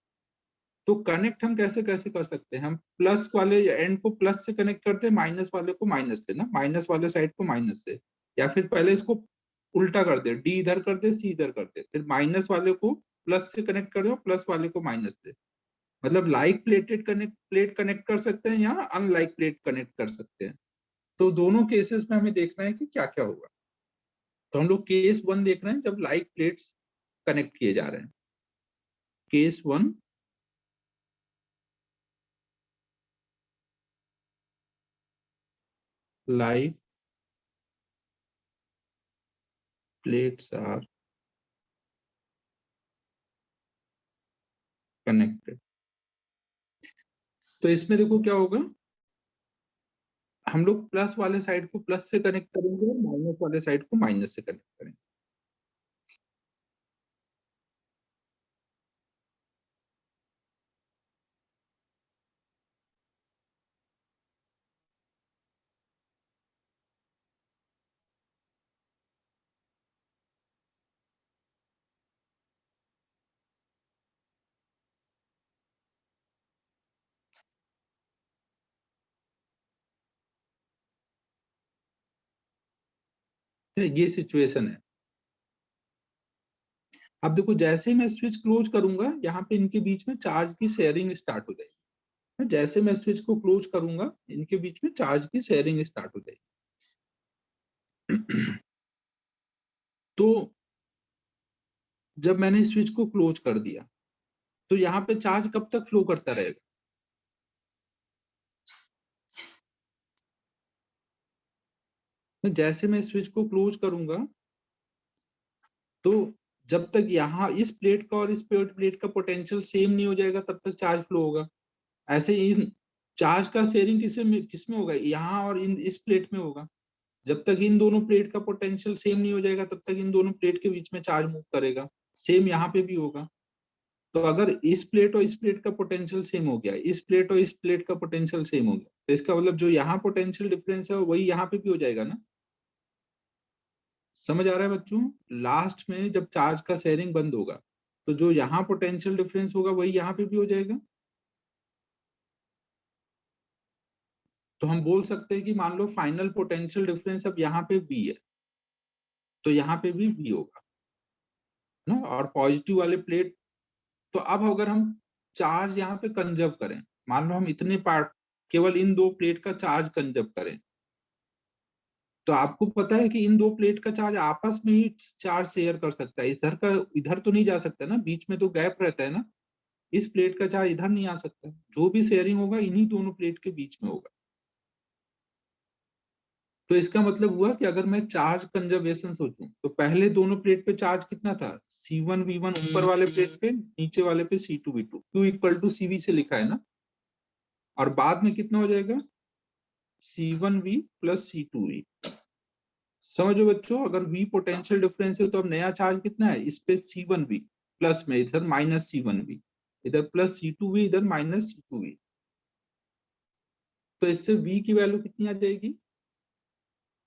S1: तो कनेक्ट हम कैसे कैसे कर सकते हैं? हम प्लस वाले एंड को प्लस से कनेक्ट करते हैं, माइनस वाले को माइनस से ना, माइनस वाले साइड को माइनस से। या फिर पहले इसको उल्टा कर दे, डी इधर कर दे, सी इधर कर दे, फिर माइनस वाले को प्लस से कनेक्ट कर दो, प्लस वाले को माइनस से। मतलब लाइक प्लेट कनेक्ट कर सकते हैं या अनलाइक प्लेट कनेक्ट कर सकते हैं। तो दोनों केसेस में हमें देखना है कि क्या क्या होगा। तो हम लोग केस 1 देख रहे हैं, जब लाइक प्लेट्स कनेक्ट किए जा रहे हैं। Case 1, like plates are connected. तो इसमें देखो क्या होगा, हम लोग प्लस वाले साइड को प्लस से कनेक्ट करेंगे और माइनस वाले साइड को माइनस से कनेक्ट करेंगे। तो ये सिचुएशन है। अब देखो, जैसे ही मैं स्विच क्लोज करूंगा, यहाँ पे इनके बीच में चार्ज की शेयरिंग स्टार्ट हो जाएगी। जैसे मैं स्विच को क्लोज करूंगा, इनके बीच में चार्ज की शेयरिंग स्टार्ट हो जाएगी। तो जब मैंने स्विच को क्लोज कर दिया, तो यहाँ पे चार्ज कब तक फ्लो करता रहेगा? तो जैसे मैं स्विच को क्लोज करूंगा, तो जब तक यहाँ इस प्लेट का और इस प्लेट का पोटेंशियल सेम नहीं हो जाएगा, तब तक चार्ज फ्लो होगा। ऐसे इन चार्ज का शेयरिंग किसमें होगा? यहाँ और इन इस प्लेट में होगा। जब तक इन दोनों प्लेट का पोटेंशियल सेम नहीं हो जाएगा, तब तक इन दोनों प्लेट के बीच में चार्ज मूव करेगा। सेम यहाँ पे भी होगा। तो अगर इस प्लेट और इस प्लेट का पोटेंशियल सेम हो गया, इस प्लेट और इस प्लेट का पोटेंशियल सेम हो गया, तो इसका मतलब जो यहाँ पोटेंशियल डिफरेंस है वही यहाँ पे भी हो जाएगा ना। समझ आ रहा है बच्चों? लास्ट में जब चार्ज का शेयरिंग बंद होगा, तो जो यहाँ पोटेंशियल डिफरेंस होगा वही यहाँ पे भी हो जाएगा। तो हम बोल सकते हैं कि मान लो फाइनल पोटेंशियल डिफरेंस अब यहाँ पे V है, तो यहाँ पे भी V होगा ना। और पॉजिटिव वाले प्लेट, तो अब अगर हम चार्ज यहाँ पे कंजर्व करें, मान लो हम इतने पार्ट केवल इन दो प्लेट का चार्ज कंजर्व करें, तो आपको पता है कि इन दो प्लेट का चार्ज आपस में ही चार्ज शेयर कर सकता है। इधर का इधर तो नहीं जा सकता ना, बीच में तो गैप रहता है ना। इस प्लेट का चार्ज इधर नहीं आ सकता। जो भी शेयरिंग होगा इन्हीं दोनों प्लेट के बीच में होगा। तो इसका मतलब हुआ कि अगर मैं चार्ज कंजर्वेशन सोचूं, तो पहले दोनों प्लेट पे चार्ज कितना था? C1V1 ऊपर वाले प्लेट पे, नीचे वाले पे C2V2, Q equal to CV से लिखा है ना। और बाद में कितना हो जाएगा? C1V plus C2V। समझो बच्चों, अगर V पोटेंशियल डिफरेंस है, तो अब नया चार्ज कितना है? इस पे C1V प्लस में, इधर माइनस C1V, इधर प्लस C2V, इधर माइनस C2V। तो इससे V की वैल्यू कितनी आ जाएगी?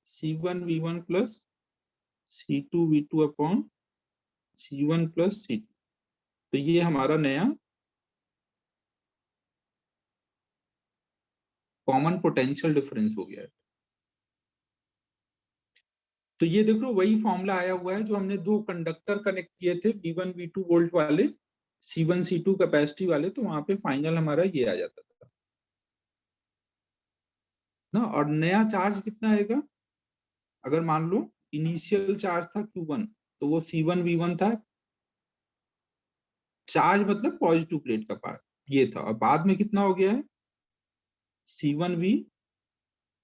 S1: C1V1 plus C2V2 upon C1 plus C2। तो ये हमारा नया कॉमन पोटेंशियल डिफरेंस हो गया है। तो ये देख लो, वही फॉर्मूला आया हुआ है जो हमने दो कंडक्टर कनेक्ट किए थे V1 V2 वोल्ट वाले, C1 C2 कैपेसिटी वाले, तो वहां पे फाइनल हमारा ये आ जाता था ना। और नया चार्ज कितना आएगा? अगर मान लो इनिशियल चार्ज था Q1 तो वो C1 V1 था, चार्ज मतलब पॉजिटिव प्लेट का पार्ट ये था, और बाद में कितना हो गया है C1V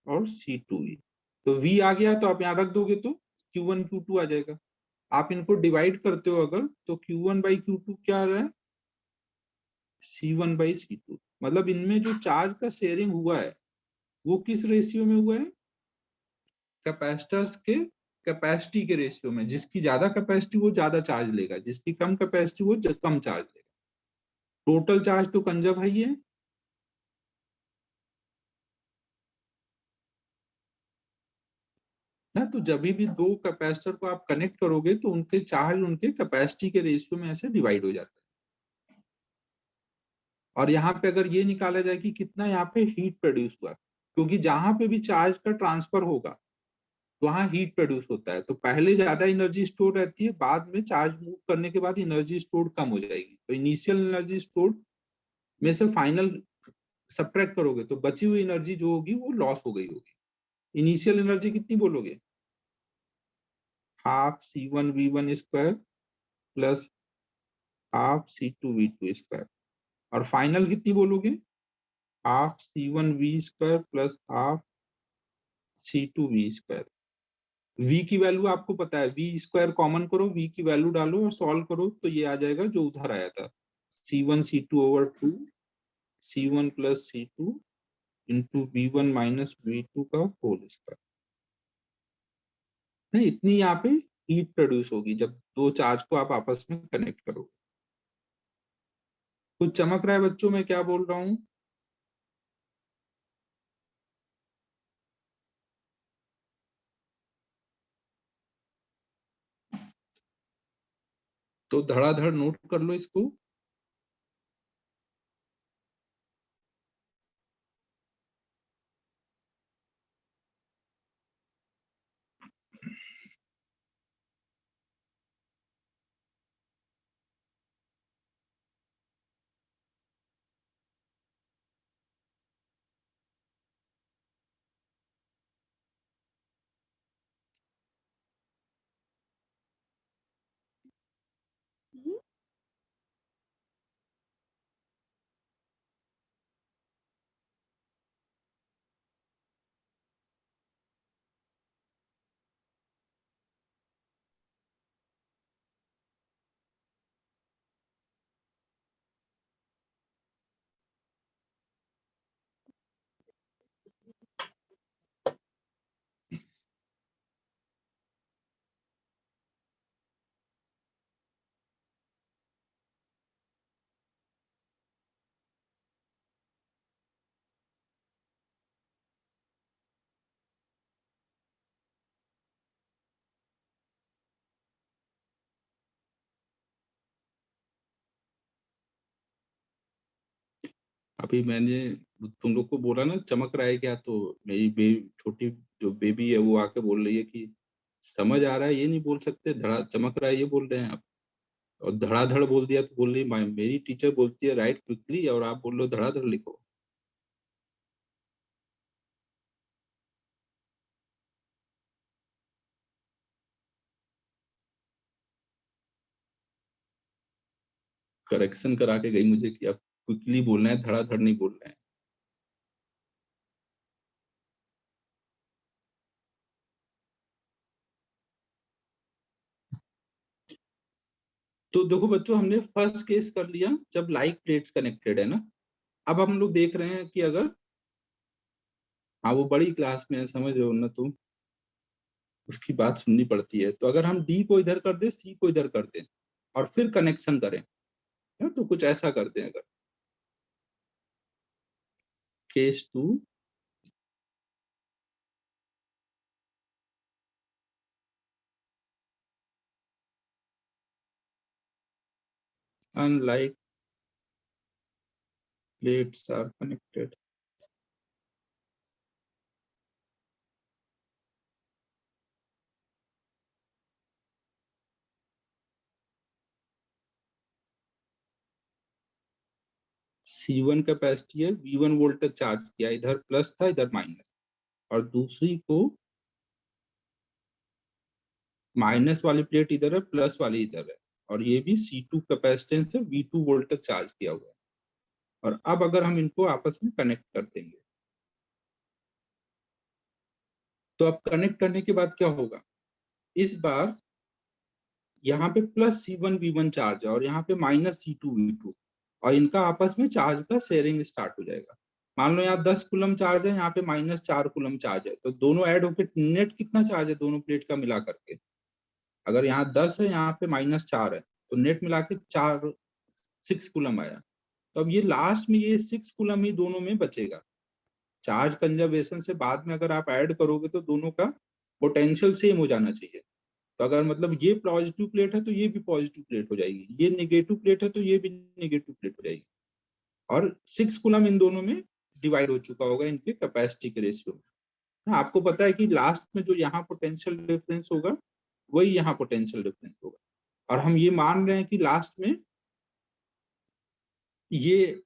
S1: और C2V। तो V आ गया तो आप यहाँ रख दोगे तो Q1 Q2 आ जाएगा। आप इनको डिवाइड करते हो अगर तो Q1/Q2 क्या आ रहा है C1/C2। मतलब इनमें जो चार्ज का शेयरिंग हुआ है वो किस रेशियो में हुआ है, कैपेसिटर्स के कैपेसिटी के रेशियो में। जिसकी ज्यादा कैपेसिटी वो ज्यादा चार्ज लेगा, जिसकी कम कैपेसिटी वो कम चार्ज लेगा। टोटल चार्ज तो कंजर्व है ही है ना। तो जब भी दो कैपेसिटर को आप कनेक्ट करोगे तो उनके चार्ज उनके कैपेसिटी के रेशियो में ऐसे डिवाइड हो जाता है। और यहाँ पे अगर ये निकाला जाए कि कितना यहाँ पे हीट प्रोड्यूस हुआ, क्योंकि जहां पे भी चार्ज का ट्रांसफर होगा वहां हीट प्रोड्यूस होता है, तो पहले ज्यादा एनर्जी स्टोर रहती है, बाद में चार्ज मूव करने के बाद एनर्जी स्टोर कम हो जाएगी। तो इनिशियल एनर्जी स्टोर में से फाइनल सब्ट्रैक्ट करोगे तो बची हुई एनर्जी जो होगी वो लॉस हो गई होगी। इनिशियल एनर्जी कितनी बोलोगे, half C1V1 square plus half C2V2 square. और फाइनल कितनी बोलोगे, half C1V square plus half C2V square. V की वैल्यू आपको पता है, V स्क्वायर कॉमन करो, V की वैल्यू डालो और सॉल्व करो तो ये आ जाएगा जो उधर आया था, C1 C2/2 C1 plus C2 into V1 minus V2 का होल स्क्वायर। इतनी यहाँ पे हीट प्रोड्यूस होगी जब दो चार्ज को आप आपस में कनेक्ट करोगे। कुछ चमक रहा है बच्चों में क्या बोल रहा हूँ? तो धड़ाधड़ नोट कर लो इसको। अभी मैंने तुम लोग को बोला ना चमक रहा है क्या, तो मेरी छोटी जो बेबी है वो आके बोल रही है कि समझ आ रहा है ये नहीं बोल सकते, धड़ा चमक रहा है ये बोल रहे हैं आप। और धड़ाधड़ बोल दिया तो बोल रही मेरी टीचर बोलती है राइट क्विकली और आप बोल रहे हो धड़ाधड़ लिखो। करेक्शन करा के गई मुझे कि आप क्विकली बोलना है, धड़ाधड़ नहीं बोलना है। तो देखो बच्चों हमने फर्स्ट केस कर लिया जब लाइक प्लेट्स कनेक्टेड है ना। अब हम लोग देख रहे हैं कि अगर, हाँ वो बड़ी क्लास में है समझ रहे हो ना तुम, उसकी बात सुननी पड़ती है। तो अगर हम डी को इधर कर दे, सी को इधर कर दें और फिर कनेक्शन करें है, तो कुछ ऐसा करते हैं। अगर case 2 unlike plates are connected, C1 capacity है, V1 वोल्ट तक चार्ज किया, इधर प्लस था इधर माइनस, और दूसरी को माइनस वाली प्लेट इधर है, प्लस वाली इधर है, और ये भी C2 कैपेसिटेंस है, V2 वोल्ट तक चार्ज किया हुआ है। और अब अगर हम इनको आपस में कनेक्ट कर देंगे, तो अब कनेक्ट करने के बाद क्या होगा, इस बार यहाँ पे प्लस C1V1 चार्ज है और यहाँ पे माइनस C2V2, और इनका आपस में चार्ज का शेयरिंग स्टार्ट हो जाएगा। मान लो यहाँ 10 कूलम चार्ज है, यहाँ पे -4 कूलम चार्ज है, तो दोनों ऐड होकर नेट कितना चार्ज है दोनों प्लेट का मिला करके, अगर यहाँ 10 है, यहाँ पे -4 है, तो नेट मिला के 6 कूलम आया। तो अब ये लास्ट में ये 6 कूलम ही दोनों में बचेगा। चार्ज कंजर्वेशन से बाद में अगर आप ऐड करोगे तो दोनों का पोटेंशियल सेम हो जाना चाहिए। तो अगर मतलब ये पॉजिटिव प्लेट है तो ये भी पॉजिटिव प्लेट हो जाएगी, ये नेगेटिव प्लेट है तो ये भी नेगेटिव प्लेट हो जाएगी, और 6 कूलम इन दोनों में डिवाइड हो चुका होगा इनके कैपेसिटी के रेशियो में। आपको पता है कि लास्ट में जो यहाँ पोटेंशियल डिफरेंस होगा वही यहाँ पोटेंशियल डिफरेंस होगा, और हम ये मान रहे हैं कि लास्ट में ये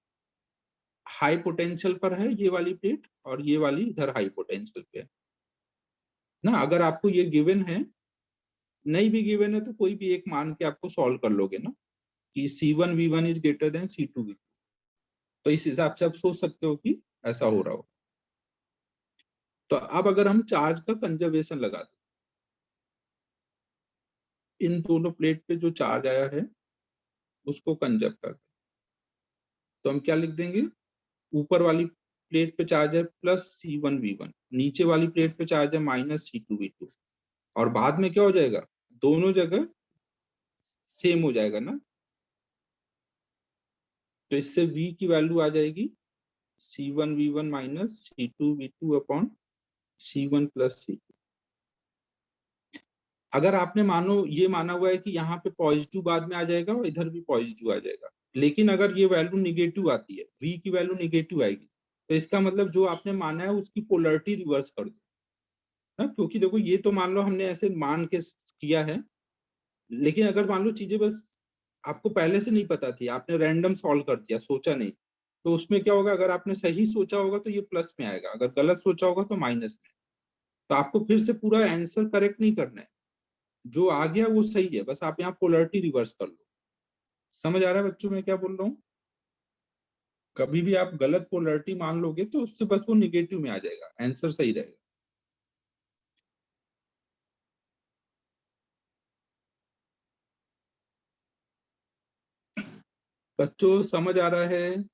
S1: हाई पोटेंशियल पर है ये वाली प्लेट, और ये वाली इधर हाई पोटेंशियल पे है ना। अगर आपको ये गिवन है, नहीं भी गिवन है तो कोई भी एक मान के आपको सॉल्व कर लोगे ना कि C1V1 is greater than C2V2, तो इस हिसाब से आप सोच सकते हो कि ऐसा हो रहा हो। तो अब अगर हम चार्ज का कंजर्वेशन लगा दें, इन दोनों प्लेट पे जो चार्ज आया है उसको कंजर्व कर दें, तो हम क्या लिख देंगे, ऊपर वाली प्लेट पे चार्ज है +C1V1, नीचे वाली प्लेट पे चार्ज है -C2V2, और बाद में क्या हो जाएगा, दोनों जगह सेम हो जाएगा ना। तो इससे V की वैल्यू आ जाएगी C1V1 minus C2V2 upon C1 + C2। अगर आपने मानो ये माना हुआ है कि यहाँ पे पॉजिटिव बाद में आ जाएगा और इधर भी पॉजिटिव आ जाएगा, लेकिन अगर ये वैल्यू निगेटिव आती है, V की वैल्यू निगेटिव आएगी, तो इसका मतलब जो आपने माना है उसकी पोलरिटी रिवर्स कर दो ना। क्योंकि देखो ये तो मान लो हमने ऐसे मान के किया है, लेकिन अगर मान लो चीजें बस आपको पहले से नहीं पता थी, आपने रैंडम सॉल्व कर दिया, सोचा नहीं, तो उसमें क्या होगा, अगर आपने सही सोचा होगा तो ये प्लस में आएगा, अगर गलत सोचा होगा तो माइनस में। तो आपको फिर से पूरा आंसर करेक्ट नहीं करना है, जो आ गया वो सही है, बस आप यहाँ पोलरिटी रिवर्स कर लो। समझ आ रहा है बच्चों मैं क्या बोल रहा हूँ? कभी भी आप गलत पोलरिटी मान लोगे तो उससे बस वो निगेटिव में आ जाएगा, आंसर सही रहेगा। बच्चों समझ आ रहा है,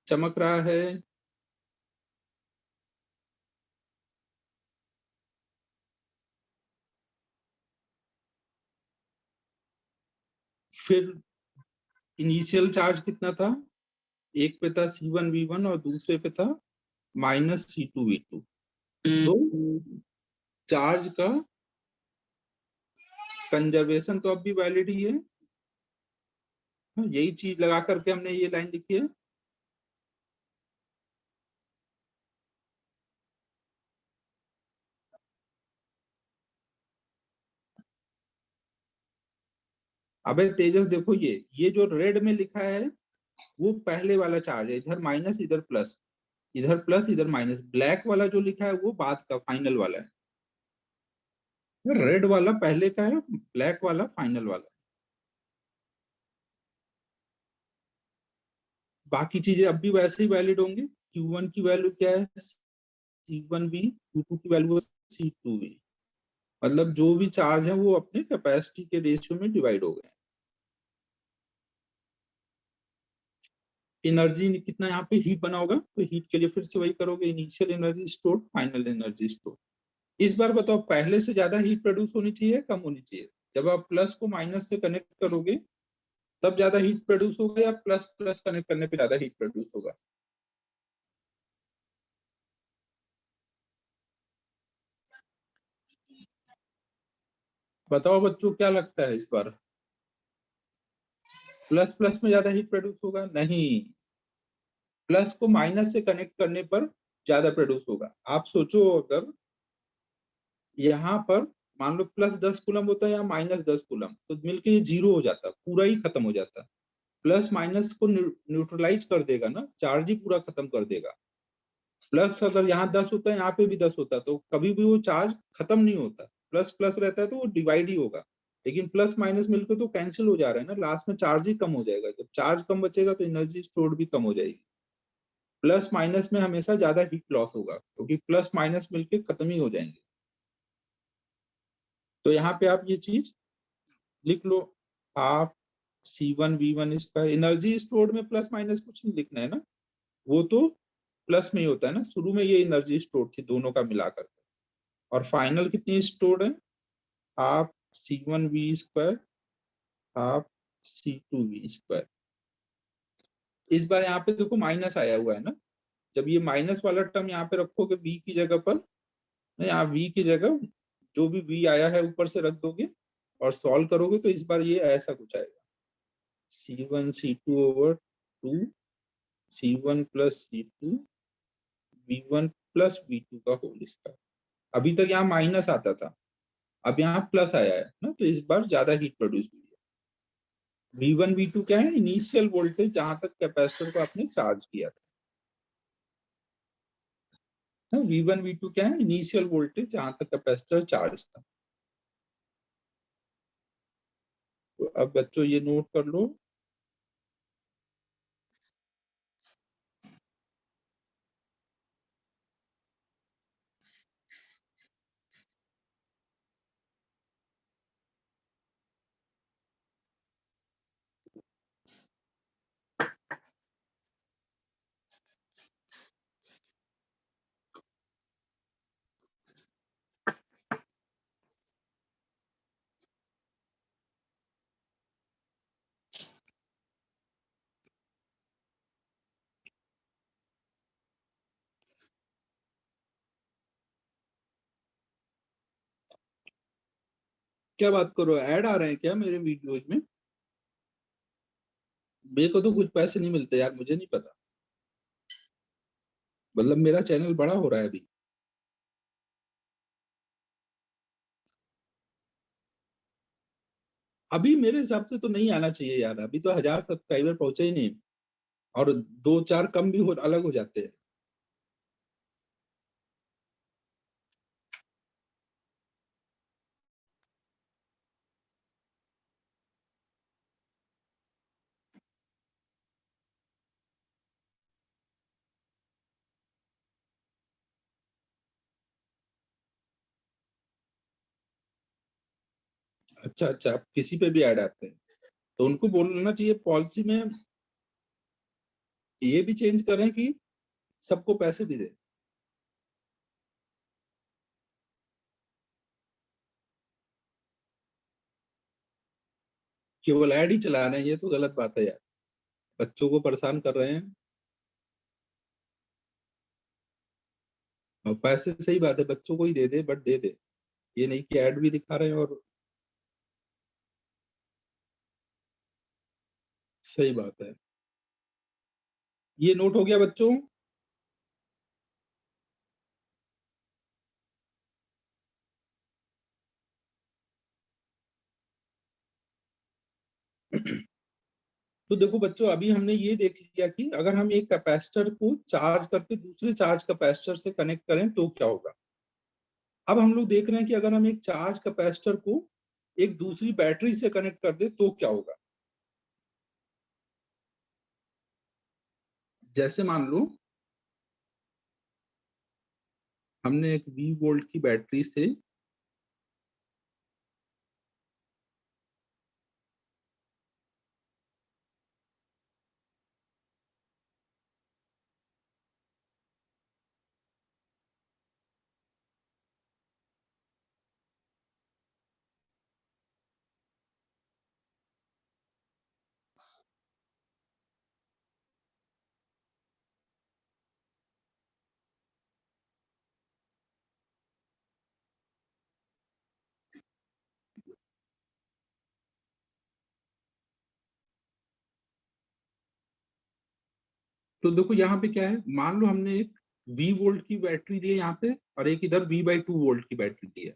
S1: चमक रहा है? फिर इनिशियल चार्ज कितना था, एक पे था C1V1 और दूसरे पे था -C2V2, तो चार्ज का कंजर्वेशन तो अब भी वैलिड ही है। यही चीज लगा करके हमने ये लाइन लिखी है। अबे तेजस देखो, ये जो रेड में लिखा है वो पहले वाला चार्ज है, इधर माइनस इधर प्लस, इधर प्लस इधर माइनस। ब्लैक वाला जो लिखा है वो बाद का फाइनल वाला है, रेड वाला पहले का है, ब्लैक वाला फाइनल वाला। बाकी चीजें अब भी वैसे ही वैलिड होंगी। Q1 की वैल्यू क्या है, C1V, Q2 की वैल्यू C2V, मतलब जो भी चार्ज है वो अपने कैपेसिटी के रेशियो में डिवाइड हो गए। एनर्जी कितना यहाँ पे हीट बना होगा, तो हीट के लिए फिर से वही करोगे, initial energy store, final energy store. इस बार बताओ पहले से ज्यादा हीट प्रोड्यूस होनी चाहिए, कम होनी चाहिए? जब आप प्लस को माइनस से कनेक्ट करोगे तब ज्यादा हीट प्रोड्यूस होगा, या प्लस प्लस कनेक्ट करने पे ज्यादा हीट प्रोड्यूस होगा? बताओ बच्चों क्या लगता है इस बार, प्लस प्लस में ज्यादा हीट प्रोड्यूस होगा? नहीं, प्लस को माइनस से कनेक्ट करने पर ज्यादा प्रोड्यूस होगा। आप सोचो, अगर यहाँ पर मान लो +10 कूलम होता है या -10 कूलम, तो मिलके ये 0 हो जाता, पूरा ही खत्म हो जाता। प्लस माइनस को न्यूट्रलाइज कर देगा ना, चार्ज ही पूरा खत्म कर देगा। प्लस अगर यहाँ 10 होता है, यहाँ पे भी 10 होता, तो कभी भी वो चार्ज खत्म नहीं होता। प्लस प्लस रहता है तो वो डिवाइड ही होगा, लेकिन प्लस माइनस मिलकर तो कैंसिल हो जा रहा है ना, लास्ट में चार्ज ही कम हो जाएगा। जब चार्ज कम बचेगा तो एनर्जी स्टोर्ड भी कम हो जाएगी। प्लस माइनस में हमेशा ज्यादा हीट लॉस होगा, क्योंकि प्लस माइनस मिलके खत्म ही हो जाएंगे। तो यहाँ पे आप ये चीज लिख लो, हाफ C1V1 इसका एनर्जी स्टोर्ड में प्लस माइनस कुछ नहीं लिखना है ना, वो तो प्लस में ही होता है ना, शुरू में ये एनर्जी स्टोर थी दोनों का मिलाकर। और फाइनल कितनी स्टोर्ड है, हाफ C1V², हाफ C2V²। इस बार यहाँ पे देखो माइनस आया हुआ है ना, जब ये माइनस वाला टर्म यहाँ पे रखोगे v की जगह पर, यहाँ v की जगह जो भी v आया है ऊपर से रख दोगे और सॉल्व करोगे तो इस बार ये ऐसा कुछ आएगा, C1C2/2 C1 + C2 V1 + V2 का होल स्क्वायर। अभी तक यहाँ माइनस आता था, अब यहाँ प्लस आया है ना, तो इस बार ज्यादा हीट प्रोड्यूस हुई है। V1 V2 क्या है, इनिशियल वोल्टेज जहां तक कैपेसिटर को आपने चार्ज किया था। V1 V2 क्या है, इनिशियल वोल्टेज जहां तक कैपेसिटर चार्ज था। तो अब बच्चों ये नोट कर लो, क्या बात करो, ऐड आ रहे हैं क्या मेरे वीडियोज में? मेरे को तो कुछ पैसे नहीं मिलते यार, मुझे नहीं पता, मतलब मेरा चैनल बड़ा हो रहा है अभी। अभी मेरे हिसाब से तो नहीं आना चाहिए यार, अभी तो 1000 सब्सक्राइबर पहुंचे ही नहीं, और 2-4 कम भी हो अलग हो जाते हैं। अच्छा अच्छा, आप किसी पे भी ऐड आते हैं तो उनको बोलना चाहिए पॉलिसी में ये भी चेंज करें कि सबको पैसे भी दे। केवल ऐड ही चला रहे हैं, ये तो गलत बात है यार, बच्चों को परेशान कर रहे हैं। और पैसे सही बात है, बच्चों को ही दे दे, बट दे दे, ये नहीं कि ऐड भी दिखा रहे हैं। और सही बात है, ये नोट हो गया बच्चों। तो देखो बच्चों, अभी हमने ये देख लिया कि अगर हम एक कैपेसिटर को चार्ज करके दूसरे चार्ज कैपेसिटर से कनेक्ट करें तो क्या होगा। अब हम लोग देख रहे हैं कि अगर हम एक चार्ज कैपेसिटर को एक दूसरी बैटरी से कनेक्ट कर दे तो क्या होगा। जैसे मान लो हमने एक 20 वोल्ट की बैटरी से तो देखो यहाँ पे क्या है, मान लो हमने एक 20 वोल्ट की बैटरी दी है यहाँ पे और एक इधर V/2 वोल्ट की बैटरी दी है।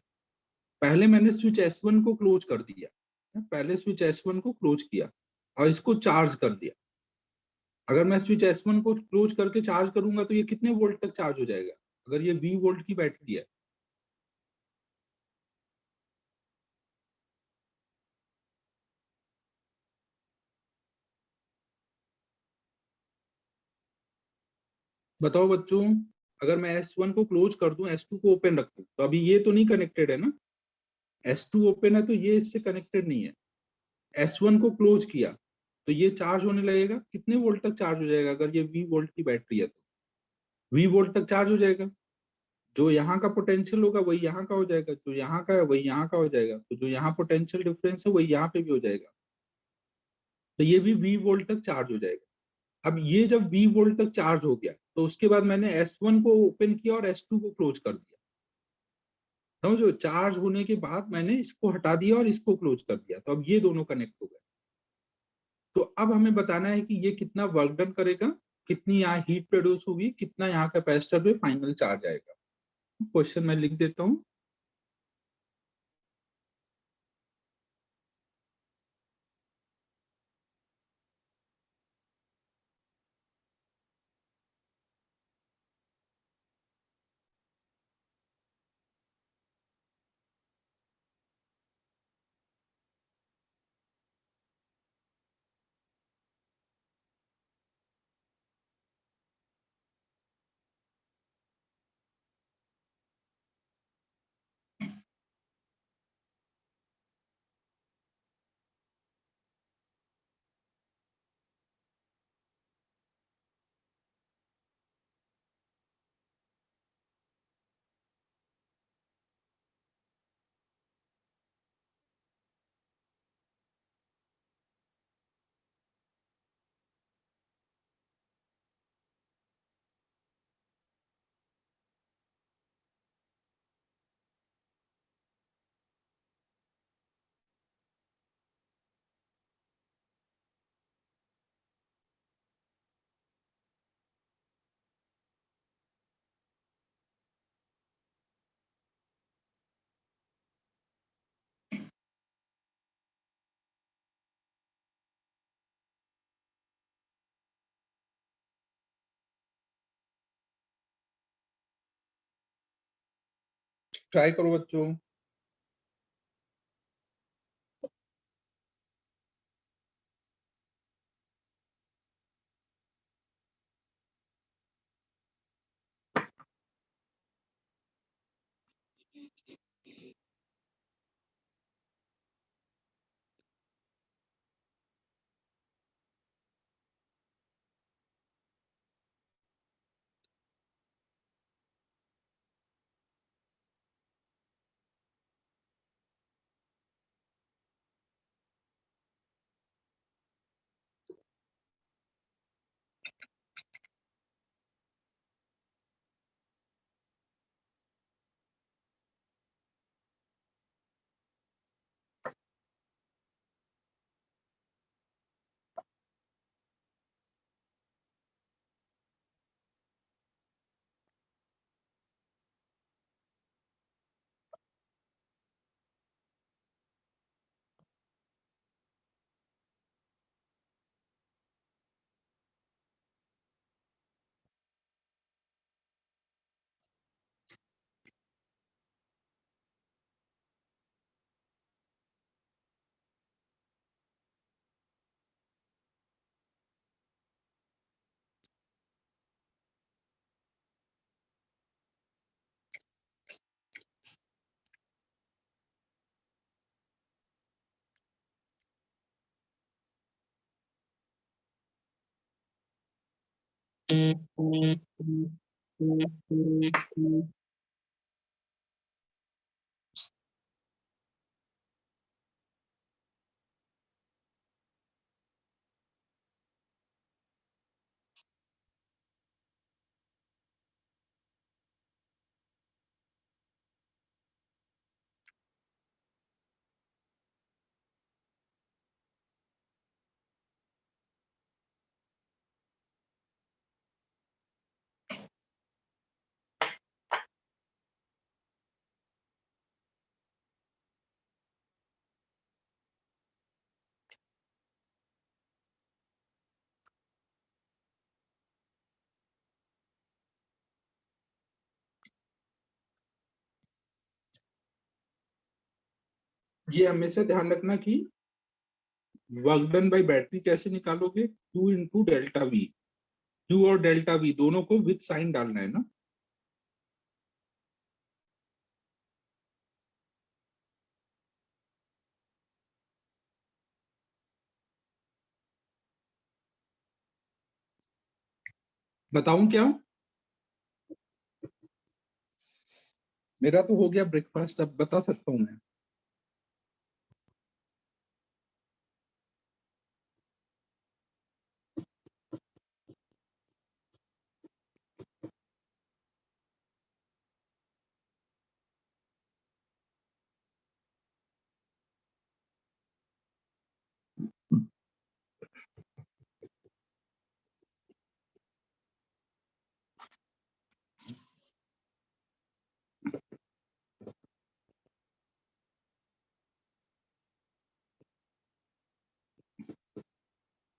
S1: पहले मैंने स्विच S1 को क्लोज कर दिया, पहले स्विच S1 को क्लोज किया और इसको चार्ज कर दिया। अगर मैं स्विच S1 को क्लोज करके चार्ज करूंगा तो ये कितने वोल्ट तक चार्ज हो जाएगा, अगर ये 20 वोल्ट की बैटरी है। बताओ बच्चों, अगर मैं S1 को क्लोज कर दूं, S2 को ओपन रखूं, तो अभी ये तो नहीं कनेक्टेड है ना, S2 ओपन है तो ये इससे कनेक्टेड नहीं है। S1 को क्लोज किया तो ये चार्ज होने लगेगा, कितने वोल्ट तक चार्ज हो जाएगा? अगर ये V वोल्ट की बैटरी है तो V वोल्ट तक चार्ज हो जाएगा। जो यहाँ का पोटेंशियल होगा वही यहाँ का हो जाएगा, जो यहाँ का है वही यहाँ का हो जाएगा, तो जो यहाँ पोटेंशियल डिफरेंस है वही यहाँ पे भी हो जाएगा, तो ये भी V वोल्ट तक चार्ज हो जाएगा। अब ये जब V वोल्ट तक चार्ज हो गया तो उसके बाद मैंने S1 को ओपन किया और S2 को क्लोज कर दिया, समझो, चार्ज होने के बाद मैंने इसको हटा दिया और इसको क्लोज कर दिया, तो अब ये दोनों कनेक्ट हो गए। तो अब हमें बताना है कि ये कितना वर्क डन करेगा, कितनी यहाँ हीट प्रोड्यूस होगी, कितना यहाँ कैपेसिटर पे फाइनल चार्ज आएगा। क्वेश्चन मैं लिख देता हूँ। ट्राई करो बच्चों। ये हमेशा ध्यान रखना कि वर्क डन बाई बैटरी कैसे निकालोगे, Q into delta we. Q और डेल्टा वी दोनों को विद साइन डालना है ना। बताऊं क्या? मेरा तो हो गया ब्रेकफास्ट, अब बता सकता हूँ मैं।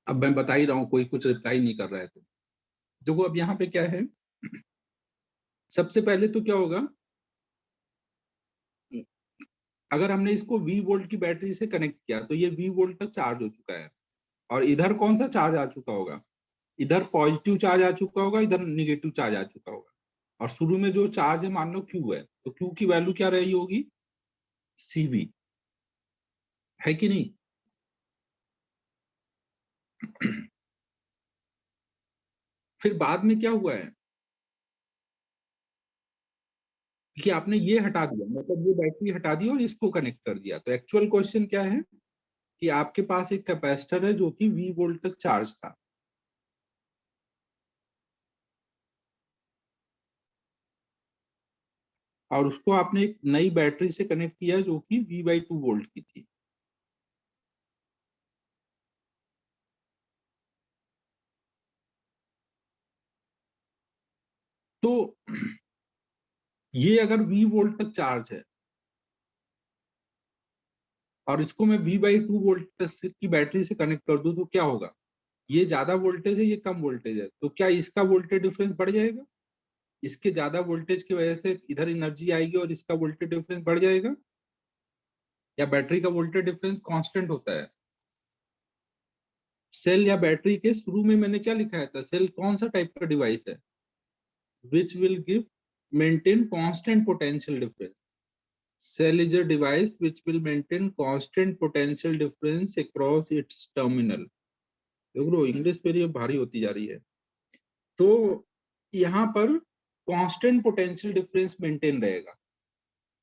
S1: अब मैं बता ही रहा हूँ, कोई कुछ रिप्लाई नहीं कर रहा है तो देखो अब यहाँ पे क्या है। सबसे पहले तो क्या होगा, अगर हमने इसको V वोल्ट की बैटरी से कनेक्ट किया तो ये V वोल्ट तक चार्ज हो चुका है, और इधर कौन सा चार्ज आ चुका होगा, इधर पॉजिटिव चार्ज आ चुका होगा, इधर निगेटिव चार्ज आ चुका होगा। और शुरू में जो चार्ज है मान लो Q है, तो Q की वैल्यू क्या रही होगी, CV, है कि नहीं। फिर बाद में क्या हुआ है कि आपने ये हटा दिया, मतलब ये बैटरी हटा दी और इसको कनेक्ट कर दिया। तो एक्चुअल क्वेश्चन क्या है कि आपके पास एक कैपेसिटर है जो कि V वोल्ट तक चार्ज था, और उसको आपने एक नई बैटरी से कनेक्ट किया जो कि V/2 वोल्ट की थी। तो ये अगर V वोल्ट तक चार्ज है और इसको मैं V/2 वोल्ट तक की बैटरी से कनेक्ट कर दूं तो क्या होगा, ये ज्यादा वोल्टेज है, ये कम वोल्टेज है, तो क्या इसका वोल्टेज डिफरेंस बढ़ जाएगा, इसके ज्यादा वोल्टेज की वजह से इधर एनर्जी आएगी और इसका वोल्टेज डिफरेंस बढ़ जाएगा, या बैटरी का वोल्टेज डिफरेंस कांस्टेंट होता है। सेल या बैटरी के शुरू में मैंने क्या लिखा था, सेल कौन सा टाइप का डिवाइस है, which will give maintain constant potential difference. Cell is a device which will maintain constant potential difference across its terminal। देखो इंग्लिश मेरी अब भारी होती जा रही है। तो यहाँ पर कांस्टेंट पोटेंशियल डिफरेंस मेंटेन रहेगा।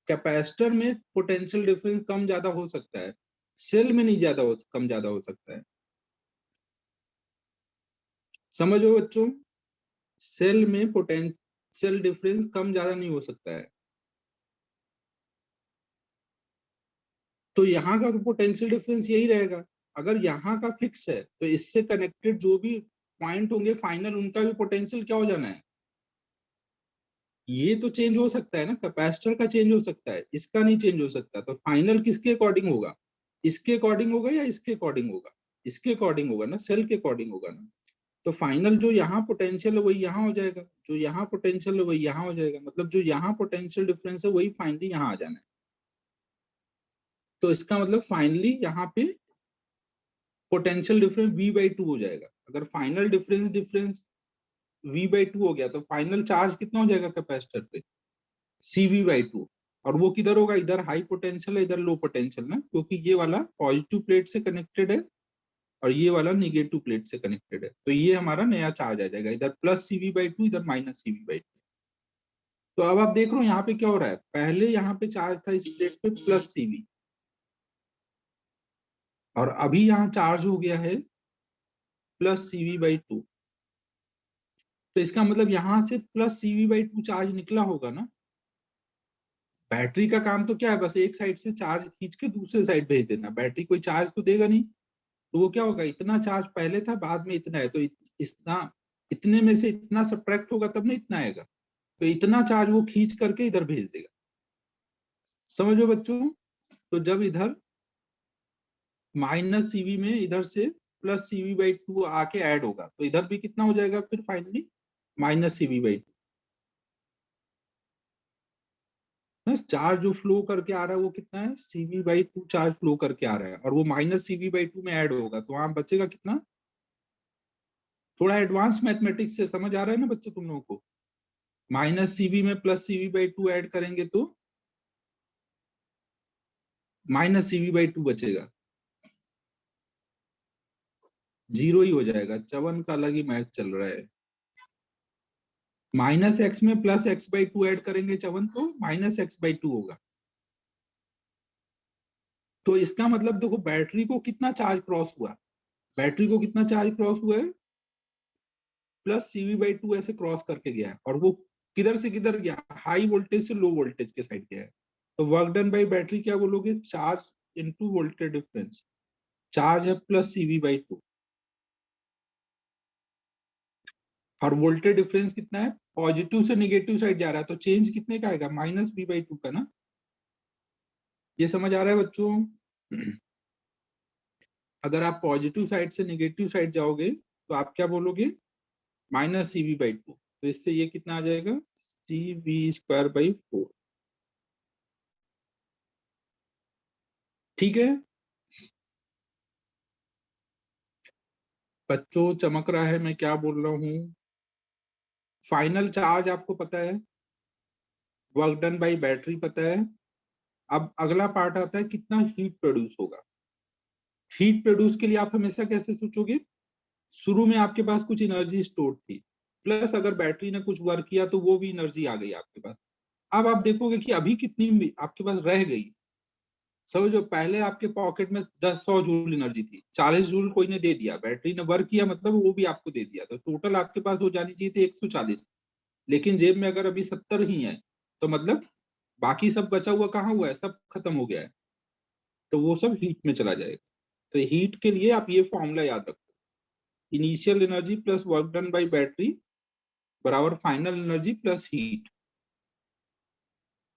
S1: कैपेसिटर में पोटेंशियल डिफरेंस कम ज्यादा हो सकता है, सेल में नहीं कम ज्यादा हो सकता है। समझो बच्चों, सेल में पोटेंशियल डिफरेंस कम ज्यादा नहीं हो सकता है। तो यहाँ का पोटेंशियल डिफरेंस यही रहेगा। अगर यहाँ का फिक्स है तो इससे कनेक्टेड जो भी पॉइंट होंगे फाइनल, उनका भी पोटेंशियल क्या हो जाना है, ये तो चेंज हो सकता है ना, कैपेसिटर का चेंज हो सकता है, इसका नहीं चेंज हो सकता। तो फाइनल किसके अकॉर्डिंग होगा, इसके अकॉर्डिंग होगा या इसके अकॉर्डिंग होगा, इसके अकॉर्डिंग होगा ना, सेल के अकॉर्डिंग होगा ना। तो फाइनल जो यहाँ पोटेंशियल है वही यहाँ हो जाएगा, जो यहाँ पोटेंशियल है वही यहाँ हो जाएगा, मतलब जो यहाँ पोटेंशियल डिफरेंस है वही फाइनली यहाँ आ जाना है। तो इसका मतलब फाइनली यहाँ पे पोटेंशियल डिफरेंस V/2 हो जाएगा। अगर फाइनल डिफरेंस V/2 हो गया तो फाइनल चार्ज कितना हो जाएगा कैपेसिटर पे, CV/2। और वो किधर होगा, इधर हाई पोटेंशियल है, इधर लो पोटेंशियल ना, क्योंकि ये वाला पॉजिटिव प्लेट से कनेक्टेड है और ये वाला निगेटिव प्लेट से कनेक्टेड है। तो ये हमारा नया चार्ज आ जाएगा, इधर प्लस CV/2, इधर माइनस CV/2। तो अब आप देख रहे हो यहाँ पे क्या हो रहा है, पहले यहाँ पे चार्ज था इस प्लेट पे प्लस CV, और अभी यहाँ चार्ज हो गया है प्लस CV/2। तो इसका मतलब यहाँ से प्लस CV/2 चार्ज निकला होगा ना। बैटरी का काम तो क्या है, बस एक साइड से चार्ज खींच के दूसरे साइड भेज देना, बैटरी कोई चार्ज तो देगा नहीं। तो वो क्या होगा, इतना चार्ज पहले था बाद में इतना है, तो इतना, इतने में से इतना सब्ट्रैक्ट होगा तब ना इतना आएगा, तो इतना चार्ज वो खींच करके इधर भेज देगा। समझो बच्चों, तो जब इधर माइनस CV में इधर से प्लस CV/2 आके ऐड होगा तो इधर भी कितना हो जाएगा फिर फाइनली, माइनस CV/2। बस चार्ज जो फ्लो करके आ रहा है वो कितना है, CV/2 चार्ज फ्लो करके आ रहा है, और वो माइनस CV/2 में ऐड होगा, तो वहां बचेगा कितना, थोड़ा एडवांस मैथमेटिक्स से समझ आ रहा है ना बच्चों तुम लोगों को? माइनस सीवी में plus CV by to add करेंगे तो माइनस सीवी बाई टू बचेगा, जीरो ही हो जाएगा। चवन का अलग ही मैथ चल रहा है। माइनस एक्स में plus x by two add करेंगे चवन, तो माइनस एक्स बाई टू होगा। तो इसका मतलब देखो बैटरी को कितना चार्ज क्रॉस हुआ, बैटरी को कितना चार्ज क्रॉस हुआ है, प्लस सीवी बाई टू ऐसे क्रॉस करके गया है। और वो किधर से किधर गया, हाई वोल्टेज से लो वोल्टेज के साइड गया है। तो वर्क डन बाई बैटरी क्या बोलोगे, charge into voltage difference. Charge है प्लस सीवी बाई टू, और वोल्टेज डिफरेंस कितना है, पॉजिटिव से निगेटिव साइड जा रहा है, तो चेंज कितने का आएगा, माइनस बी बाई टू का ना। ये समझ आ रहा है बच्चों? अगर आप पॉजिटिव साइड से निगेटिव साइड जाओगे तो आप क्या बोलोगे, minus C V by two. तो इससे ये कितना आ जाएगा, C V square by four. ठीक है बच्चों, चमक रहा है मैं क्या बोल रहा हूँ? फाइनल चार्ज आपको पता है, वर्क डन बाई बैटरी पता है। अब अगला पार्ट आता है कितना हीट प्रोड्यूस होगा। हीट प्रोड्यूस के लिए आप हमेशा कैसे सोचोगे, शुरू में आपके पास कुछ एनर्जी स्टोर थी, प्लस अगर बैटरी ने कुछ वर्क किया तो वो भी एनर्जी आ गई आपके पास। अब आप देखोगे कि अभी कितनी आपके पास रह गई। समझो पहले आपके पॉकेट में 10 100 जूल एनर्जी थी, 40 जूल कोई ने दे दिया, बैटरी ने वर्क किया मतलब वो भी आपको दे दिया, तो टोटल आपके पास हो जानी चाहिए थी 140। लेकिन जेब में अगर अभी 70 ही है, तो मतलब बाकी सब बचा हुआ कहाँ हुआ है, सब खत्म हो गया है। तो वो सब हीट में चला जाएगा। तो हीट के लिए आप ये फॉर्मूला याद रखो, initial energy plus work done by battery बराबर फाइनल एनर्जी प्लस हीट।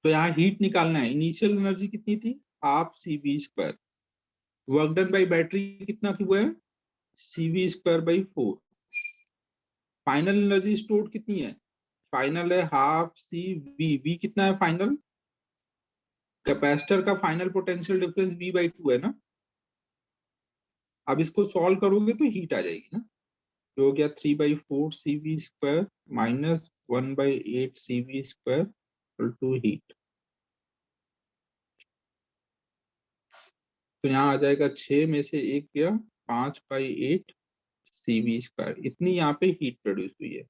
S1: तो यहाँ हीट निकालना है, इनिशियल एनर्जी कितनी थी, half C V square, work done by battery कितना हुआ है, C V square by four. Final energy stored कितनी है, फाइनल है हाफ सी वी, वी कितना है फाइनल, कैपेसिटर का final potential difference V by two है ना। अब इसको सॉल्व करोगे तो हीट आ जाएगी ना। जो हो गया 3/4 C V square minus 1/8 C V square to heat. तो यहाँ आ जाएगा 6 में से एक गया, 5/8 सी वी स्क्वायर, इतनी यहाँ पे हीट प्रोड्यूस हुई है।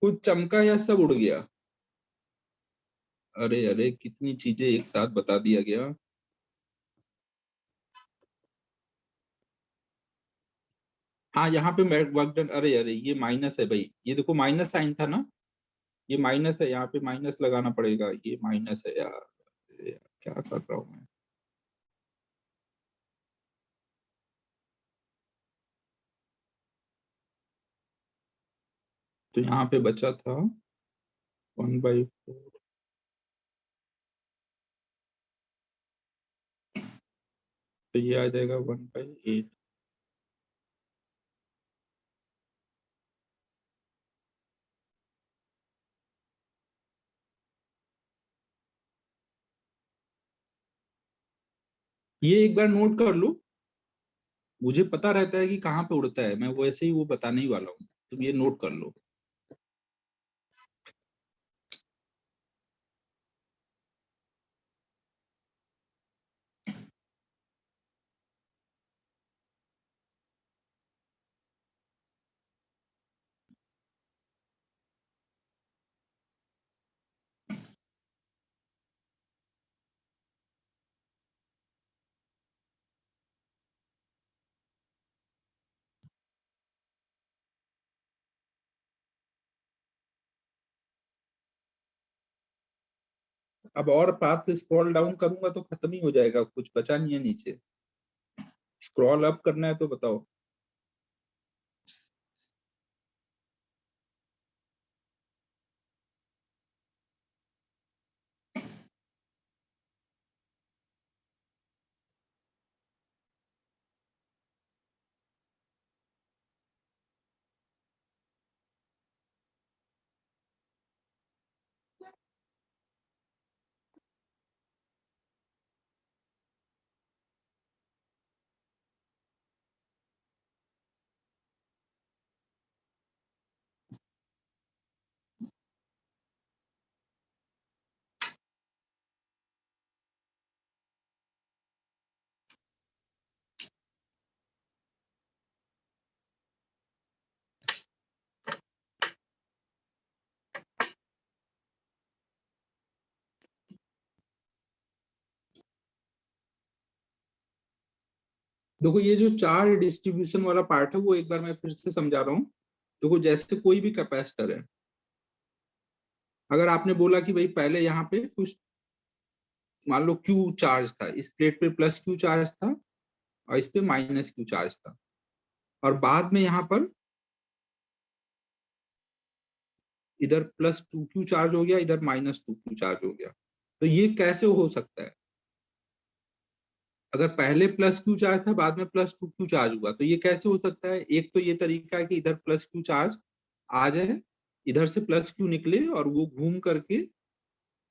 S1: कुछ चमका या सब उड़ गया? अरे अरे कितनी चीजें एक साथ बता दिया गया। हाँ यहाँ पे वर्क डन, अरे अरे ये माइनस है भाई, ये देखो माइनस साइन था ना, ये माइनस है, यहाँ पे माइनस लगाना पड़ेगा, ये माइनस है यार। अरे यार, क्या कर रहा हूँ मैं। तो यहाँ पे बचा था 1/4, तो ये आ जाएगा 1/8। ये एक बार नोट कर लो, मुझे पता रहता है कि कहाँ पे उड़ता है, मैं वैसे ही वो बताने ही वाला हूँ, तुम ये नोट कर लो। अब और पाथ स्क्रॉल डाउन करूंगा तो खत्म ही हो जाएगा, कुछ बचा नहीं है नीचे। स्क्रॉल अप करना है तो बताओ। देखो ये जो चार्ज डिस्ट्रीब्यूशन वाला पार्ट है वो एक बार मैं फिर से समझा रहा हूँ। देखो जैसे कोई भी कैपेसिटर है, अगर आपने बोला कि भाई पहले यहाँ पे कुछ मान लो क्यू चार्ज था, इस प्लेट पे प्लस क्यू चार्ज था और इस पे माइनस क्यू चार्ज था, और बाद में यहाँ पर इधर प्लस टू क्यू चार्ज हो गया, इधर माइनस टू क्यू चार्ज हो गया। तो ये कैसे हो सकता है? अगर पहले प्लस क्यू चार्ज था बाद में प्लस टू क्यू चार्ज हुआ, तो ये कैसे हो सकता है? एक तो ये तरीका है कि इधर प्लस क्यू चार्ज आ जाए, इधर से प्लस क्यू निकले और वो घूम करके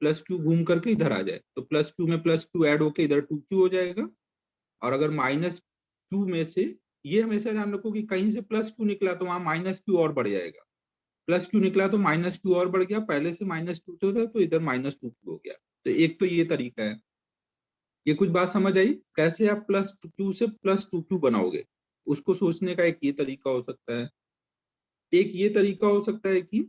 S1: प्लस क्यू घूम करके इधर आ जाए, तो प्लस क्यू में प्लस क्यू ऐड होके इधर टू क्यू हो जाएगा। और अगर माइनस क्यू में से, ये हमेशा ध्यान रखो कि कहीं से प्लस क्यू निकला तो वहां माइनस क्यू और बढ़ जाएगा, प्लस क्यू निकला तो माइनस क्यू और बढ़ गया, पहले से माइनस टू था तो इधर माइनस टू क्यू हो गया। तो एक तो ये तरीका है। ये कुछ बात समझ आई कैसे आप प्लस टू क्यू से प्लस टू क्यू बनाओगे? उसको सोचने का एक ये तरीका हो सकता है। एक ये तरीका हो सकता है कि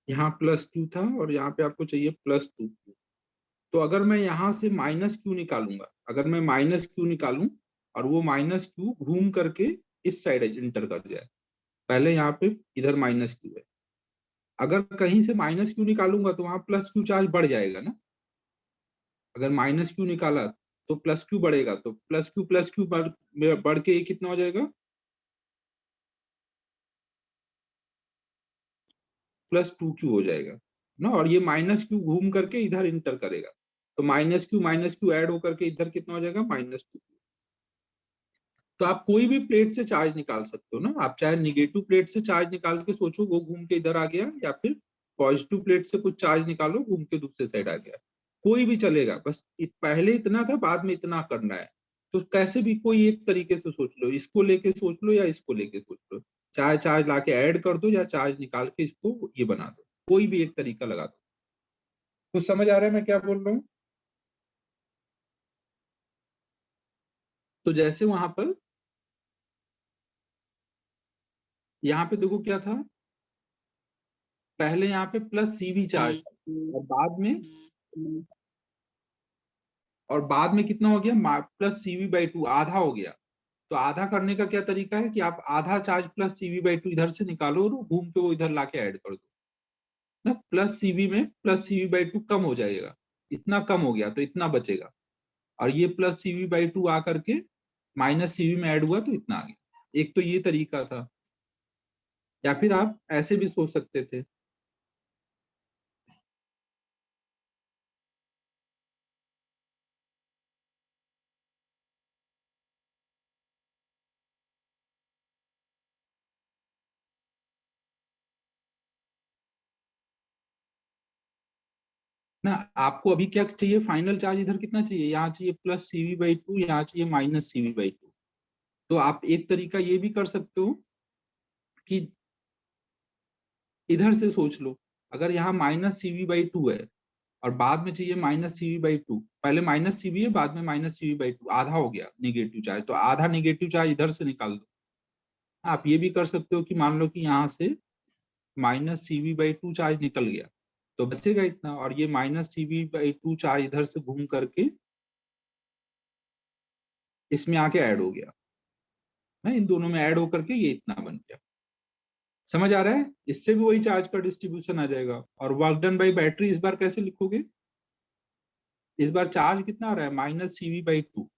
S1: यहाँ प्लस क्यू था और यहाँ पे आपको चाहिए प्लस टू क्यू। तो अगर मैं यहाँ से माइनस क्यू निकालूंगा, अगर मैं माइनस क्यू निकालूं और वो माइनस क्यू घूम करके इस साइड इंटर कर जाए, पहले यहाँ पे इधर माइनस क्यू है, अगर कहीं से माइनस क्यू निकालूंगा तो वहां प्लस क्यू चार्ज बढ़ जाएगा ना। अगर माइनस क्यू निकाला तो प्लस क्यू बढ़ेगा, तो प्लस क्यू बढ़ के ये कितना हो जाएगा? प्लस टू क्यू हो जाएगा ना। और ये माइनस क्यू घूम करके इधर इंटर करेगा, तो माइनस क्यू ऐड होकर के इधर कितना हो जाएगा? Minus two. तो आप कोई भी प्लेट से चार्ज निकाल सकते हो ना, आप चाहे निगेटिव प्लेट से चार्ज निकाल के सोचो वो घूम के इधर आ गया, या फिर पॉजिटिव प्लेट से कुछ चार्ज निकालो घूम के दूसरे साइड आ गया, कोई भी चलेगा। बस पहले इतना था बाद में इतना करना है। तो कैसे भी कोई एक तरीके से सोच लो, इसको लेके सोच लो या इसको लेके सोच लो, चाहे चार्ज लाके ऐड कर दो या चार्ज निकाल के इसको ये बना दो, कोई भी एक तरीका लगा दो। कुछ समझ आ रहा है मैं क्या बोल रहा हूँ? तो जैसे वहां पर, यहाँ पे देखो क्या था, पहले यहाँ पे प्लस सीवी चार्ज और बाद में, कितना हो गया? प्लस सीवी बाई टू, आधा हो गया। तो आधा करने का क्या तरीका है कि आप आधा charge plus CV by to इधर से निकालो और घूम के वो इधर लाके ऐड कर दो ना। प्लस सीवी में प्लस सीवी बाई टू कम हो जाएगा, इतना कम हो गया तो इतना बचेगा, और ये प्लस सीवी बाई टू आकर के माइनस सीवी में ऐड हुआ तो इतना आ गया। एक तो ये तरीका था, या फिर आप ऐसे भी सोच सकते थे। ना आपको अभी क्या चाहिए? फाइनल चार्ज इधर कितना चाहिए? यहाँ चाहिए प्लस सीवी बाई टू, यहाँ चाहिए माइनस सीवी बाई टू। तो आप एक तरीका ये भी कर सकते हो कि इधर से सोच लो, अगर यहाँ माइनस सीवी बाई टू है और बाद में चाहिए माइनस सीवी बाई टू, पहले माइनस सीवी है बाद में माइनस सीवी बाई टू, आधा हो गया निगेटिव चार्ज, तो आधा निगेटिव चार्ज इधर से निकाल दो। आप ये भी कर सकते हो कि मान लो कि यहाँ से minus CV by to charge निकल गया तो बचेगा इतना, और ये minus CV by to charge इधर से घूम करके इसमें आके ऐड हो गया ना, इन दोनों में ऐड होकर के ये इतना बन गया। समझ आ रहा है? इससे भी वही चार्ज का डिस्ट्रीब्यूशन आ जाएगा। और वर्क डन बाई बैटरी इस बार कैसे लिखोगे? इस बार चार्ज कितना आ रहा है? माइनस सीवी बाई टू,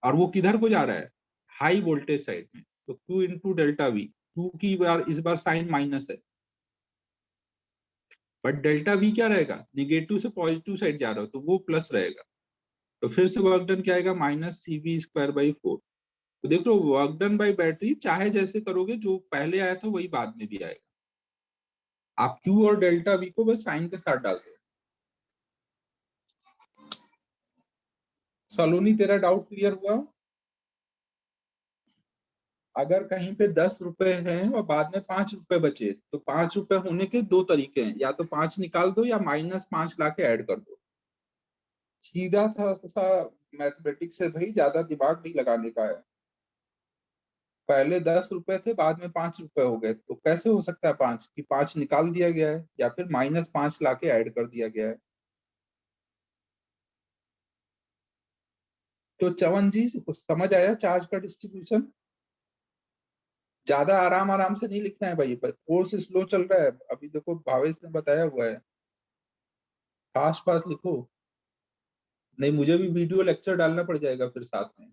S1: और वो किधर को जा रहा है? हाई वोल्टेज साइड में, तो Q इंटू डेल्टा वी, टू की बार इस बार साइन माइनस है, बट डेल्टा वी क्या रहेगा? निगेटिव से पॉजिटिव साइड जा रहा हो तो वो प्लस रहेगा। तो फिर से वर्क डन क्या आएगा? Minus C V square by four. तो देख लो वर्क डन बाई बैटरी चाहे जैसे करोगे, जो पहले आया था वही बाद में भी आएगा। आप Q और डेल्टा वी को बस साइन के साथ डाल दो। सलोनी तेरा डाउट क्लियर हुआ? अगर कहीं पे 10 रुपए हैं और बाद में 5 रुपए बचे, तो 5 रुपए होने के दो तरीके हैं, या तो 5 निकाल दो या -5 ला के ऐड कर दो। सीधा था सा मैथमेटिक्स है भाई, ज्यादा दिमाग नहीं लगाने का है। पहले 10 रुपए थे, बाद में 5 रुपए हो गए, तो कैसे हो सकता है 5 कि 5 निकाल दिया गया है या फिर -5 लाके ऐड कर दिया गया है। तो चवन जी कुछ समझ आया चार्ज का डिस्ट्रीब्यूशन। ज्यादा आराम आराम से नहीं लिखना है भाई, कोर्स स्लो चल रहा है अभी, देखो भावेश ने बताया हुआ है, फास्ट फास्ट लिखो, नहीं मुझे भी वीडियो लेक्चर डालना पड़ जाएगा फिर साथ में।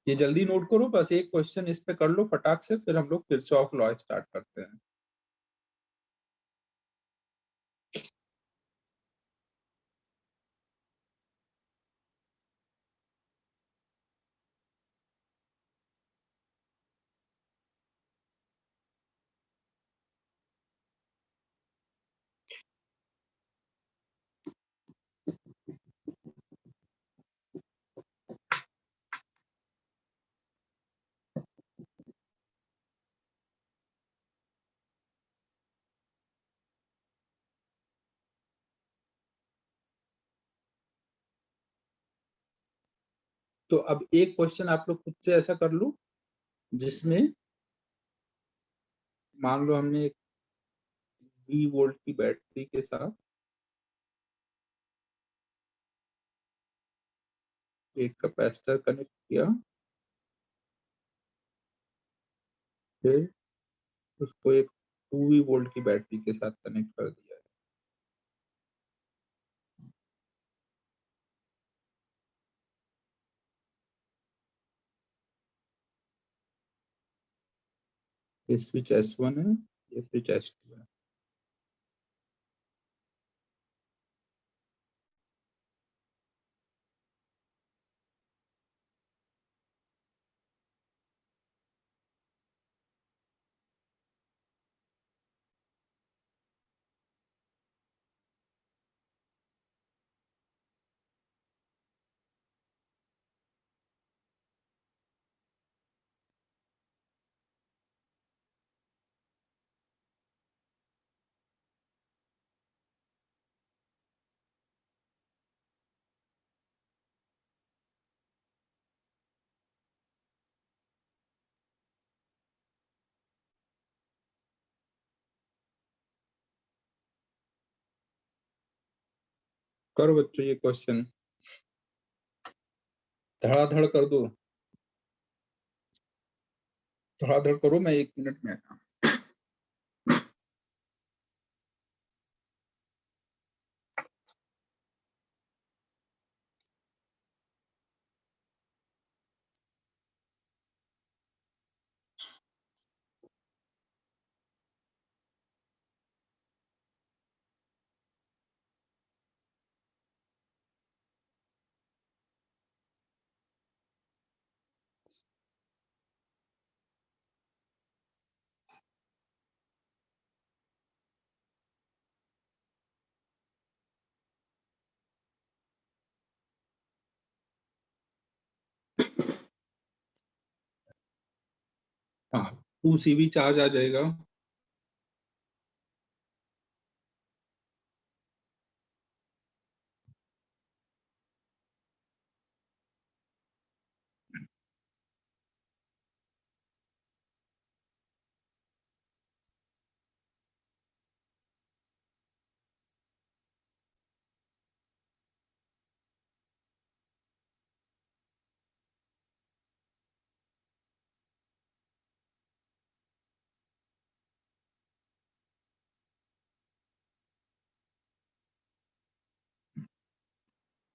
S1: ये जल्दी नोट करो, बस एक क्वेश्चन इस पे कर लो फटाक से, फिर हम लोग किरचॉफ लॉ स्टार्ट करते हैं। तो अब एक क्वेश्चन आप लोग खुद से ऐसा कर लो जिसमें मान लो हमने एक 20 वोल्ट की बैटरी के साथ एक कैपेसिटर कनेक्ट किया, फिर उसको एक 2V वोल्ट की बैटरी के साथ कनेक्ट कर दिया। ये स्विच S1 है, ये स्विच S2 है। करो बच्चों ये क्वेश्चन, धड़ाधड़ कर दो, धड़ाधड़ करो, मैं 1 मिनट में आता हूँ। हाँ, 2 CV चार्ज आ जाएगा।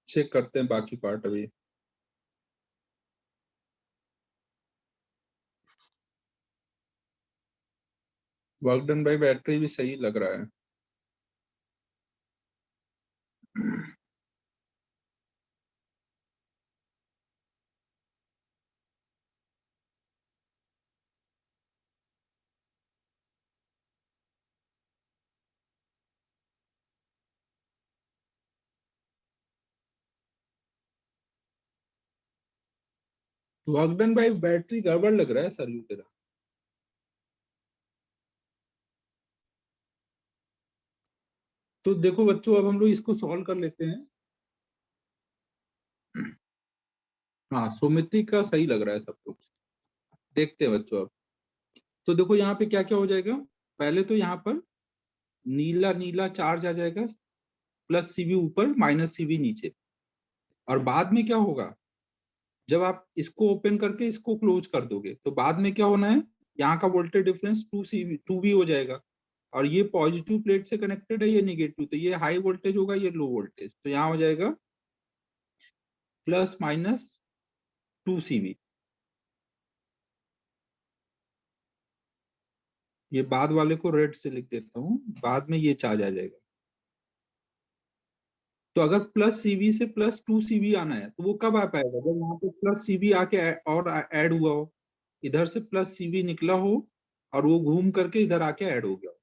S1: चेक करते हैं बाकी पार्ट अभी। वर्क डन बाई बैटरी भी सही लग रहा है। वर्क डन बाय बैटरी गड़बड़ लग रहा है सर यू तेरा। तो देखो बच्चों, अब हम लोग इसको सॉल्व कर लेते हैं। हाँ, सुमिति का सही लग रहा है सब कुछ। देखते हैं बच्चों अब। तो देखो यहाँ पे क्या क्या हो जाएगा। पहले तो यहाँ पर नीला नीला चार्ज आ जाएगा, प्लस सीवी ऊपर माइनस सीवी नीचे। और बाद में क्या होगा, जब आप इसको ओपन करके इसको क्लोज कर दोगे तो बाद में क्या होना है, यहाँ का वोल्टेज डिफरेंस 2 2V हो जाएगा। और ये पॉजिटिव प्लेट से कनेक्टेड है, ये निगेटिव, तो ये हाई वोल्टेज होगा, ये लो वोल्टेज, तो यहाँ हो जाएगा प्लस माइनस 2CV। ये बाद वाले को रेड से लिख देता हूँ, बाद में ये चार्ज आ जाएगा। तो अगर प्लस सीवी से प्लस 2CV आना है तो वो कब आ पाएगा, जब यहाँ पे प्लस सीवी आके और ऐड हुआ हो, इधर से प्लस सीवी निकला हो और वो घूम करके इधर आके ऐड हो गया हो,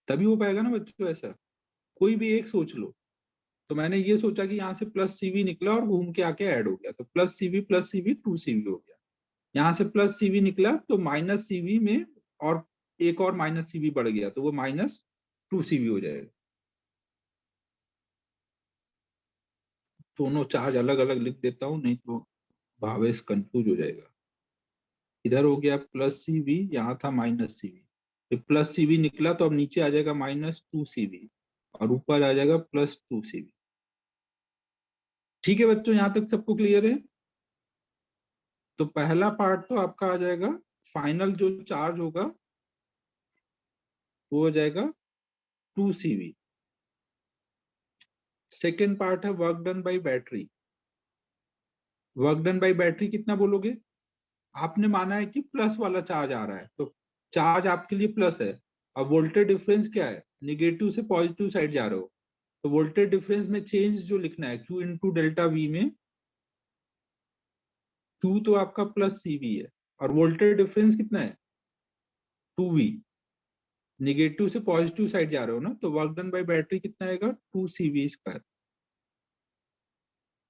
S1: तभी हो पाएगा ना बच्चों ऐसा। कोई भी एक सोच लो। तो मैंने ये सोचा कि यहाँ से प्लस सीवी निकला और घूम के आके ऐड हो गया, तो प्लस सीवी 2CV हो गया। यहाँ से प्लस सीवी निकला तो माइनस सीवी में और एक और माइनस सीवी बढ़ गया, तो वो माइनस 2CV हो जाएगा। दोनों चार्ज अलग अलग लिख देता हूँ, नहीं तो भावेश कंफ्यूज हो जाएगा। इधर हो गया प्लस सीवी, यहाँ था माइनस सीवी। प्लस सीवी निकला तो अब नीचे आ जाएगा माइनस 2CV और ऊपर आ जाएगा प्लस 2CV। ठीक है बच्चों, यहाँ तक सबको क्लियर है। तो पहला पार्ट तो आपका आ जाएगा, फाइनल जो चार्ज होगा वो हो जाएगा 2CV। सेकेंड पार्ट है work done by battery. Work done by battery कितना बोलोगे, आपने माना है कि प्लस वाला चार्ज आ रहा है, तो चार्ज आपके लिए प्लस है। अब वोल्टेज डिफरेंस क्या है, निगेटिव से पॉजिटिव साइड जा रहे हो, तो वोल्टेज डिफरेंस में चेंज जो लिखना है Q इंटू डेल्टा वी में, Q तो आपका प्लस CV है और वोल्टेज डिफरेंस कितना है 2V। निगेटिव से पॉजिटिव साइड जा रहे हो ना, तो वर्क डन बाय बैटरी कितना आएगा 2CV²।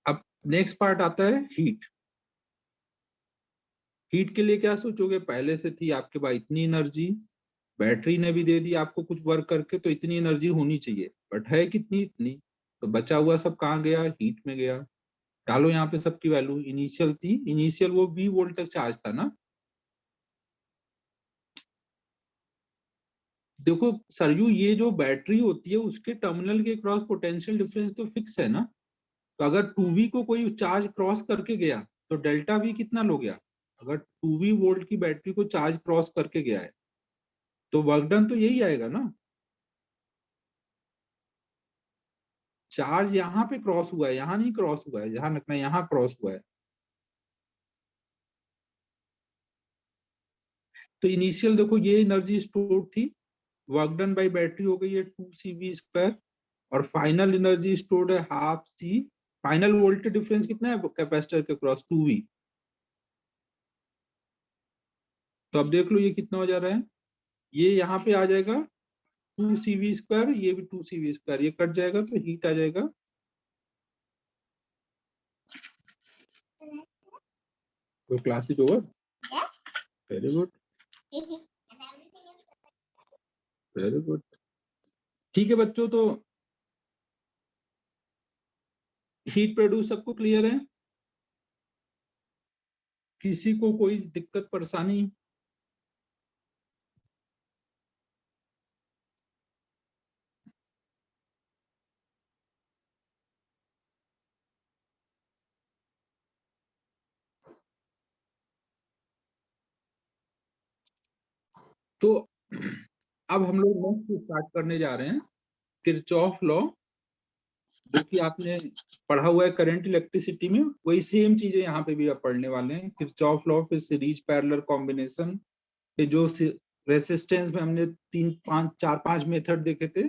S1: अब नेक्स्ट पार्ट आता है हीट। हीट के लिए क्या सोचोगे, पहले से थी आपके पास इतनी एनर्जी, बैटरी ने भी दे दी आपको कुछ वर्क करके, तो इतनी एनर्जी होनी चाहिए, बट है कितनी, इतनी। तो बचा हुआ सब कहाँ गया, हीट में गया। डालो यहाँ पे सबकी वैल्यू। इनिशियल थी, इनिशियल वो 20 वोल्ट तक चार्ज था ना। देखो सरयू, ये जो बैटरी होती है उसके टर्मिनल के क्रॉस पोटेंशियल डिफरेंस तो फिक्स है ना। तो अगर 2V को कोई चार्ज क्रॉस करके गया तो डेल्टा V कितना लो गया। अगर 2V वोल्ट की बैटरी को चार्ज क्रॉस करके गया है तो वर्क डन तो यही आएगा ना। चार्ज यहाँ पे क्रॉस हुआ है, यहाँ नहीं क्रॉस हुआ है, ध्यान रखना, यहाँ क्रॉस हुआ है। तो इनिशियल देखो ये एनर्जी स्टोर थी, वर्क डन बाई बैटरी हो गई है 2CV²। और फाइनल एनर्जी स्टोर्ड है half C. Final voltage difference कितना है कैपेसिटर के क्रॉस 2V। तो अब देख लो ये कितना हो जा रहा है, ये यहाँ पे आ जाएगा 2CV², ये भी 2CV², ये कट जाएगा तो हीट आ जाएगा। कोई classes over. Very good, very good. ठीक है बच्चों, तो हीट प्रोड्यूस सबको क्लियर है, किसी को कोई दिक्कत परेशानी। तो अब हम लोग नेक्स्ट स्टार्ट करने जा रहे हैं किरचॉफ लॉ, जो कि आपने पढ़ा हुआ है करंट इलेक्ट्रिसिटी में, वही सेम चीजें यहाँ पे भी आप पढ़ने वाले हैं। किरचॉफ लॉ फिर सीरीज पैरेलल कॉम्बिनेशन, फिर जो रेसिस्टेंस में हमने 3 5 4 5 मेथड देखे थे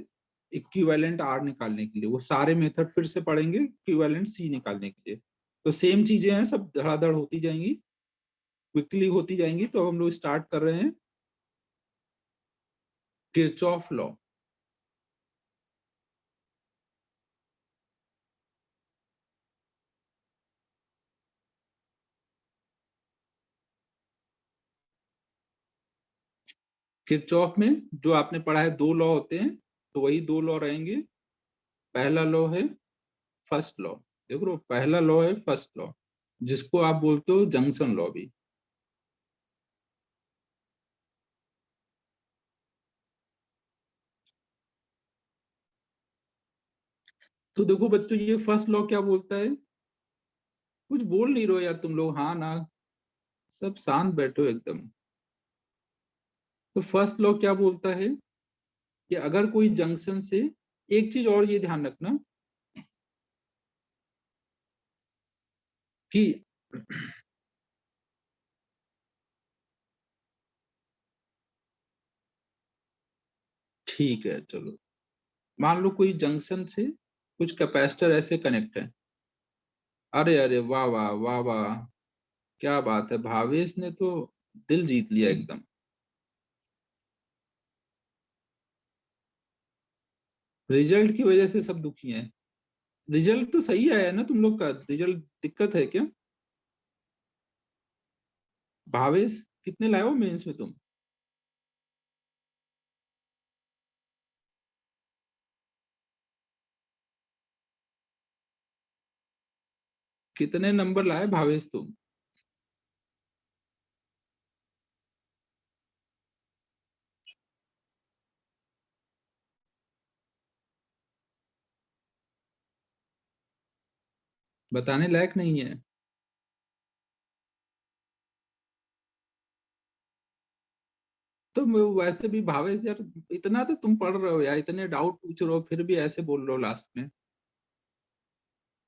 S1: इक्विवेलेंट आर निकालने के लिए, वो सारे मेथड फिर से पढ़ेंगे इक्विवेलेंट सी निकालने के लिए। तो सेम चीजें हैं, सब धड़ाधड़ होती जाएंगी, क्विकली होती जाएंगी। तो हम लोग स्टार्ट कर रहे हैं किरचॉफ लॉ। किरचॉफ में जो आपने पढ़ा है 2 लॉ होते हैं, तो वही 2 लॉ रहेंगे। पहला लॉ है फर्स्ट लॉ, देखो पहला लॉ है फर्स्ट लॉ, जिसको आप बोलते हो जंक्शन लॉ भी। तो देखो बच्चों, ये फर्स्ट लॉ क्या बोलता है? कुछ बोल नहीं रहो यार तुम लोग, हाँ ना, सब शांत बैठो एकदम। तो फर्स्ट लॉ क्या बोलता है कि अगर कोई जंक्शन से, एक चीज और ये ध्यान रखना कि ठीक है चलो, मान लो कोई जंक्शन से कुछ कैपेसिटर ऐसे कनेक्ट है। अरे अरे वाह वाह वाह वाह, क्या बात है, भावेश ने तो दिल जीत लिया एकदम। रिजल्ट की वजह से सब दुखी हैं। रिजल्ट तो सही आया है ना तुम लोग का? रिजल्ट दिक्कत है क्या? भावेश कितने लाए हो मेंस में तुम? कितने नंबर लाए भावेश तुम? बताने लायक नहीं है। तो वैसे भी भावेश यार, इतना तो तुम पढ़ रहे हो यार, इतने डाउट पूछ रहे हो, फिर भी ऐसे बोल रहे हो लास्ट में।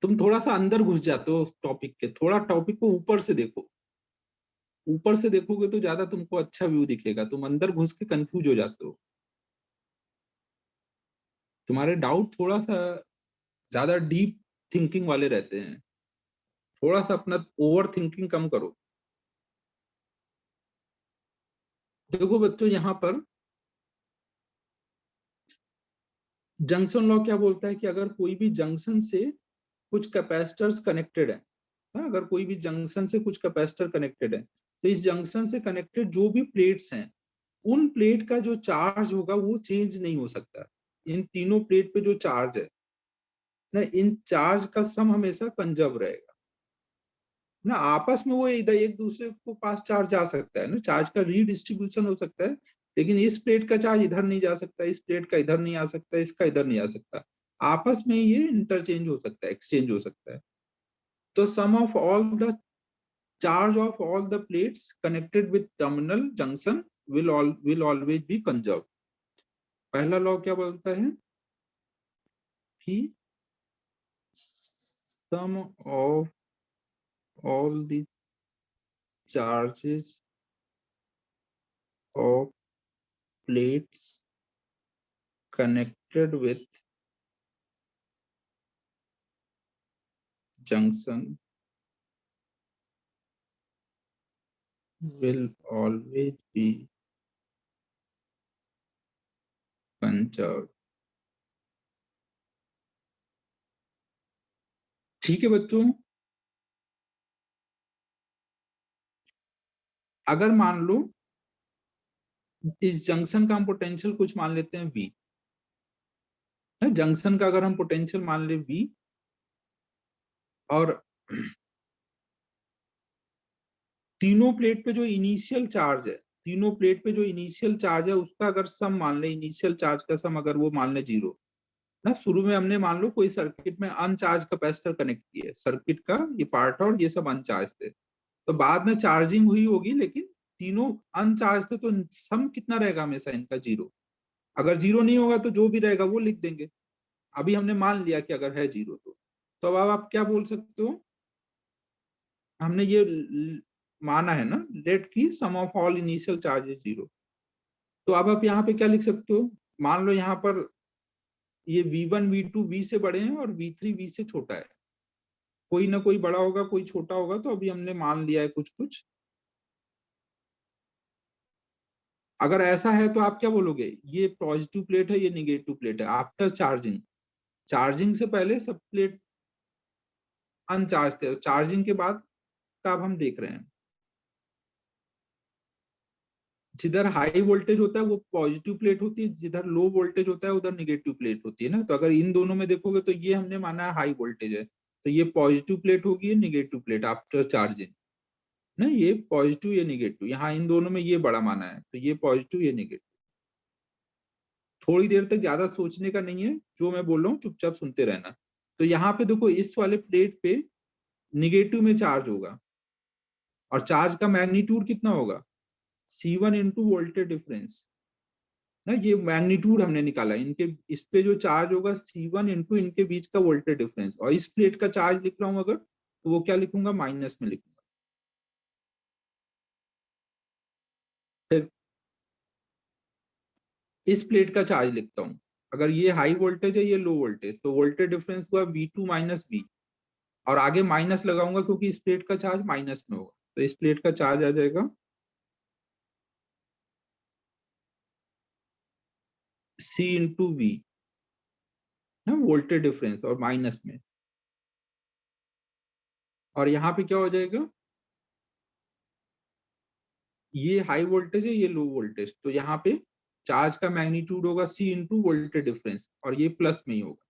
S1: तुम थोड़ा सा अंदर घुस जाते हो टॉपिक के, थोड़ा टॉपिक को ऊपर से देखो। ऊपर से देखोगे तो ज्यादा तुमको अच्छा व्यू दिखेगा, तुम अंदर घुस के कंफ्यूज हो जाते हो। तुम्हारे डाउट थोड़ा सा ज्यादा डीप थिंकिंग वाले रहते हैं। थोड़ा सा अपना ओवर थिंकिंग कम करो। देखो बच्चों, यहाँ पर जंक्शन लॉ क्या बोलता है कि अगर कोई भी जंक्शन से कुछ कैपेसिटर्स कनेक्टेड है ना, अगर कोई भी जंक्शन से कुछ कैपेसिटर कनेक्टेड है, तो इस जंक्शन से कनेक्टेड जो भी प्लेट्स हैं, उन प्लेट का जो चार्ज होगा वो चेंज नहीं हो सकता। इन तीनों प्लेट पे जो चार्ज है ना, इन चार्ज का सम हमेशा कंजर्व रहेगा ना। आपस में वो इधर एक दूसरे को पास चार्ज जा सकता है ना, चार्ज का रीडिस्ट्रीब्यूशन हो सकता है, लेकिन इस प्लेट का चार्ज इधर नहीं जा सकता, इस प्लेट का इधर नहीं आ सकता, इसका इधर नहीं आ सकता। आपस में ये इंटरचेंज हो सकता है, एक्सचेंज हो सकता है। तो sum of all the charge of all the plates connected with terminal junction will always be conserved। पहला लॉ क्या बोलता है कि sum of all the charges of plates connected with junction will always be conserved। ठीक है बच्चों, अगर मान लो इस जंक्शन का हम पोटेंशियल कुछ मान लेते हैं V, जंक्शन का अगर हम पोटेंशियल मान ले V, और तीनों प्लेट पे जो इनिशियल चार्ज है, तीनों प्लेट पे जो इनिशियल चार्ज है उसका अगर सम मान ले, इनिशियल चार्ज का सम अगर वो मान ले 0 ना। शुरू में हमने मान लो कोई सर्किट में अनचार्ज कैपेसिटर कनेक्ट किए, सर्किट का ये पार्ट और ये सब अनचार्ज थे, तो बाद में चार्जिंग हुई होगी, लेकिन तीनों अनचार्ज थे, तो सम कितना रहेगा हमेशा इनका 0। अगर 0 नहीं होगा तो जो भी रहेगा वो लिख देंगे। अभी हमने मान लिया कि अगर है 0 तो अब आप क्या बोल सकते हो? हमने ये माना है ना, लेट की सम ऑफ ऑल इनिशियल चार्जेस 0। तो अब आप यहाँ पे क्या लिख सकते हो? मान लो यहाँ पर ये V1 V2 V से बड़े हैं और V3 V से छोटा है, कोई ना कोई बड़ा होगा कोई छोटा होगा, तो अभी हमने मान लिया है कुछ कुछ। अगर ऐसा है तो आप क्या बोलोगे? ये पॉजिटिव प्लेट है, ये निगेटिव प्लेट है। आफ्टर चार्जिंग, चार्जिंग से पहले सब प्लेट अनचार्ज थे, चार्जिंग के बाद का अब हम देख रहे हैं। जिधर हाई वोल्टेज होता है वो पॉजिटिव प्लेट होती है, जिधर लो वोल्टेज होता है उधर निगेटिव प्लेट होती है ना। तो अगर इन दोनों में देखोगे तो ये हमने माना है हाई वोल्टेज है, तो ये पॉजिटिव प्लेट होगी, ये निगेटिव प्लेट आफ्टर चार्जिंग ना, ये पॉजिटिव ये निगेटिव, यहाँ इन दोनों में ये बड़ा माना है, तो ये पॉजिटिव ये निगेटिव। थोड़ी देर तक ज्यादा सोचने का नहीं है, जो मैं बोल रहा हूँ चुपचाप सुनते रहना। तो यहाँ पे देखो इस वाले प्लेट पे निगेटिव में चार्ज होगा, और चार्ज का मैग्नीट्यूड कितना होगा, C1 इंटू वोल्टेज डिफरेंस ना, ये मैग्नीट्यूड हमने निकाला इनके। इस पे जो चार्ज होगा C1 इंटू इनके बीच का वोल्टेज डिफरेंस, और इस प्लेट का चार्ज लिख रहा हूं अगर, तो वो क्या लिखूंगा, माइनस में लिखूंगा। फिर इस प्लेट का चार्ज लिखता हूँ, अगर ये हाई वोल्टेज है ये लो वोल्टेज, तो वोल्टेज डिफरेंस हुआ V2 माइनस V, और आगे माइनस लगाऊंगा क्योंकि इस प्लेट का चार्ज माइनस में होगा, तो इस प्लेट का चार्ज आ जाएगा C इंटू V ना, वोल्टेज डिफरेंस और माइनस में, और यहाँ पे क्या हो जाएगा, ये हाई वोल्टेज है ये लो वोल्टेज, तो यहाँ पे चार्ज का मैग्नीट्यूड होगा C इंटू वोल्टेज डिफरेंस, और ये प्लस में ही होगा।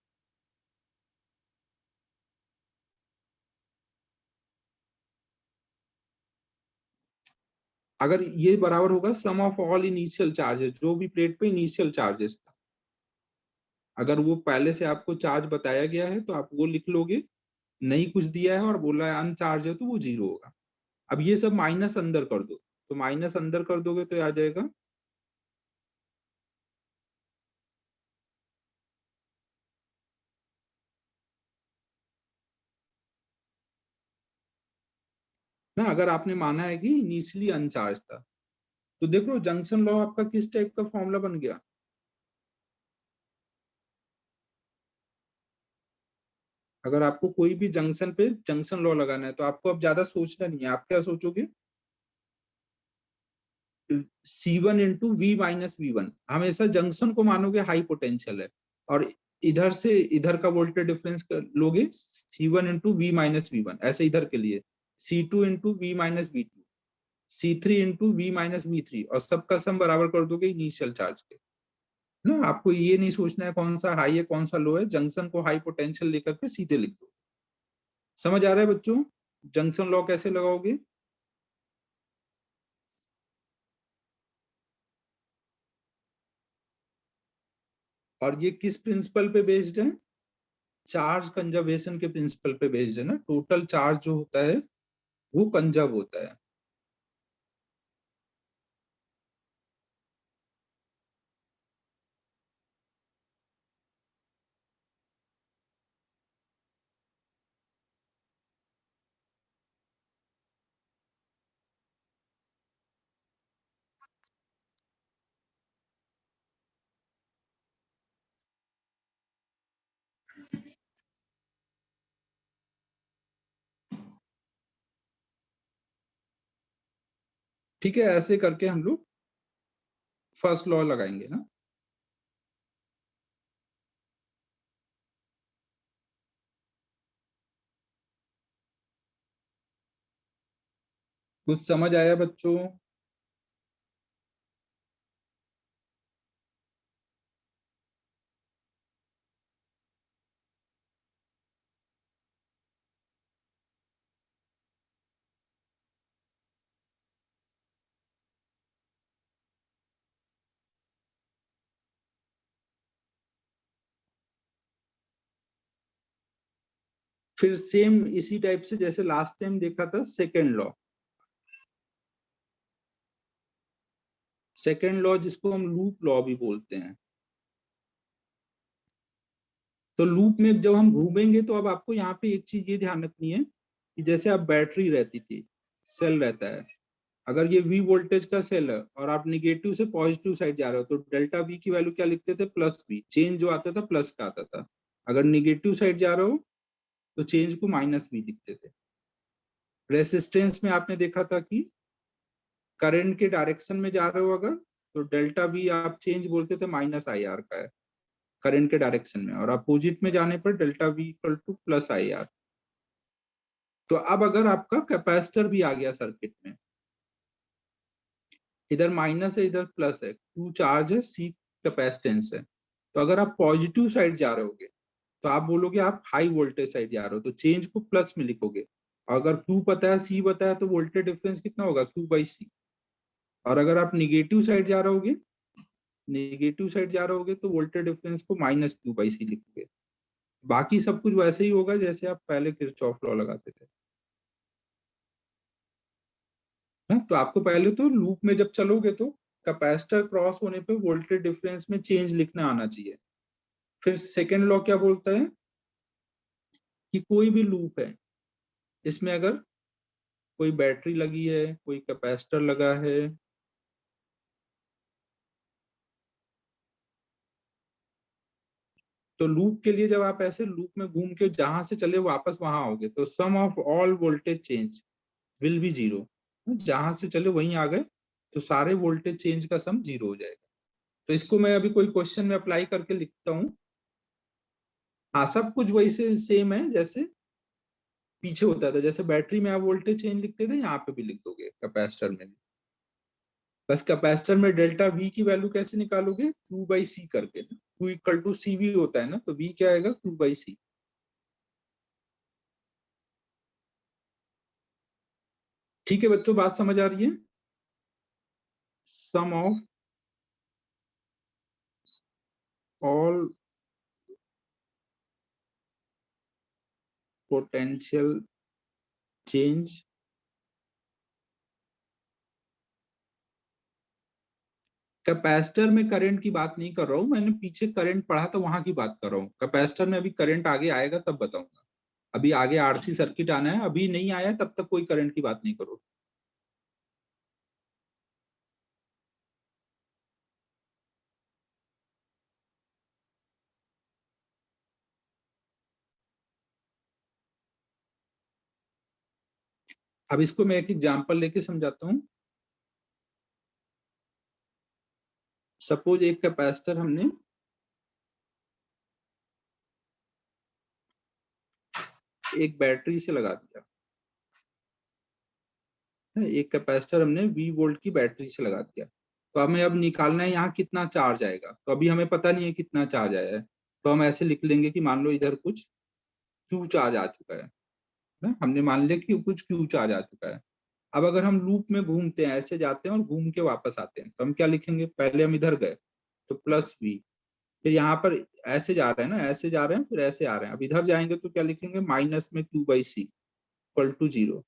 S1: अगर ये बराबर होगा सम ऑफ ऑल इनिशियल चार्जेस, जो भी प्लेट पे इनिशियल चार्जेस था, अगर वो पहले से आपको चार्ज बताया गया है तो आप वो लिख लोगे, नहीं कुछ दिया है और बोला है अनचार्ज है तो वो जीरो होगा। अब ये सब माइनस अंदर कर दो, तो माइनस अंदर कर दोगे तो आ जाएगा ना, अगर आपने माना है कि इनिशियली अनचार्ज था। तो देखो जंक्शन लॉ आपका किस टाइप का फॉर्मूला बन गया, अगर आपको कोई भी जंक्शन पे जंक्शन लॉ लगाना है तो आपको अब ज्यादा सोचना नहीं है, आप क्या सोचोगे, C1 into V minus V1, हमेशा जंक्शन को मानोगे हाई पोटेंशियल है, और इधर से इधर का वोल्टेज डिफरेंस लोगे C1 into V minus V1, ऐसे इधर के लिए C2 into V minus V2, C3 into V minus V3, और सबका सम बराबर कर दोगे इनिशियल चार्ज के ना। आपको ये नहीं सोचना है कौन सा हाई है कौन सा लो है, जंक्शन को हाई पोटेंशियल लेकर के सीधे लिख दो। समझ आ रहा है बच्चों, जंक्शन लॉ कैसे लगाओगे। और ये किस प्रिंसिपल पे बेस्ड है, चार्ज कंजर्वेशन के प्रिंसिपल पे बेस्ड है ना, टोटल चार्ज जो होता है वो कंजर्व होता है। ठीक है, ऐसे करके हम लोग फर्स्ट लॉ लगाएंगे ना। कुछ समझ आया बच्चों। फिर सेम इसी टाइप से जैसे लास्ट टाइम देखा था सेकेंड लॉ, सेकेंड लॉ जिसको हम लूप लॉ भी बोलते हैं। तो लूप में जब हम घूमेंगे तो अब आपको यहाँ पे एक चीज ये ध्यान रखनी है कि जैसे अब बैटरी रहती थी, सेल रहता है, अगर ये V वोल्टेज का सेल है और आप निगेटिव से पॉजिटिव साइड जा रहे हो तो डेल्टा V की वैल्यू क्या लिखते थे, प्लस V, चेंज जो आता था प्लस का आता था। अगर निगेटिव साइड जा रहे हो तो चेंज को माइनस V लिखते थे। रेसिस्टेंस में आपने देखा था कि करंट के डायरेक्शन में जा रहे हो अगर, तो डेल्टा V आप चेंज बोलते थे माइनस IR का है करंट के डायरेक्शन में, और अपोजिट में जाने पर delta V equal two plus IR। तो अब अगर आपका कैपेसिटर भी आ गया सर्किट में, इधर माइनस है इधर प्लस है, Q चार्ज है, C कैपेसिटेंस है। तो अगर आप पॉजिटिव साइड जा रहे होगे तो आप बोलोगे आप हाई वोल्टेज साइड जा रहे हो, तो चेंज को प्लस में लिखोगे। और अगर Q पता है C पता है तो वोल्टेज डिफरेंस कितना होगा, Q/C। और अगर आप निगेटिव साइड जा रहे होगे, नेगेटिव साइड जा रहे होगे तो वोल्टेज डिफरेंस को -Q/C लिखोगे। बाकी सब कुछ वैसे ही होगा जैसे आप पहले किरचॉफ लॉ लगाते थे ना। तो आपको पहले तो लूप में जब चलोगे तो कैपेसिटर क्रॉस होने पे वोल्टेज डिफरेंस में चेंज लिखना आना चाहिए। फिर सेकेंड लॉ क्या बोलता है कि कोई भी लूप है, इसमें अगर कोई बैटरी लगी है, कोई कैपेसिटर लगा है, तो लूप के लिए जब आप ऐसे लूप में घूम के जहां से चले वापस वहां आओगे तो sum of all voltage change will be zero. जहां से चले वहीं आ गए तो सारे वोल्टेज चेंज का सम जीरो हो जाएगा। तो इसको मैं अभी कोई क्वेश्चन में अप्लाई करके लिखता हूँ। हाँ, सब कुछ वही से सेम है जैसे पीछे होता था। जैसे बैटरी में आप वोल्टेज चेंज लिखते थे, यहाँ पे भी लिख दोगे कैपेसिटर में भी। बस कैपेसिटर में डेल्टा V की वैल्यू कैसे निकालोगे, Q/C करके। Q इक्वल टू CV होता है ना, तो V क्या आएगा, Q/C। ठीक है बच्चों, बात समझ आ रही है। Sum of all potential change capacitor में करंट की बात नहीं कर रहा हूँ, मैंने पीछे करंट पढ़ा तो वहां की बात कर रहा हूँ। कैपेसिटर में अभी करंट आगे आएगा तब बताऊंगा। अभी आगे RC सर्किट आना है, अभी नहीं आया तब तक कोई करंट की बात नहीं करो। अब इसको मैं एक एग्जांपल लेके समझाता हूँ। सपोज एक कैपेसिटर हमने एक बैटरी से लगा दिया, एक कैपेसिटर हमने 20 वोल्ट की बैटरी से लगा दिया। तो हमें अब निकालना है यहाँ कितना चार्ज आएगा। तो अभी हमें पता नहीं है कितना चार्ज आया है, तो हम ऐसे लिख लेंगे कि मान लो इधर कुछ Q चार्ज आ चुका है ना। हमने मान लिया कि कुछ Q चार्ज आ चुका है। अब अगर हम लूप में घूमते हैं, ऐसे जाते हैं और घूम के वापस आते हैं, तो हम क्या लिखेंगे, पहले हम इधर गए तो +V, फिर यहाँ पर ऐसे जा रहे हैं ना, ऐसे जा रहे हैं फिर ऐसे आ रहे हैं। अब इधर जाएंगे तो क्या लिखेंगे, माइनस में Q/C इक्वल टू 0।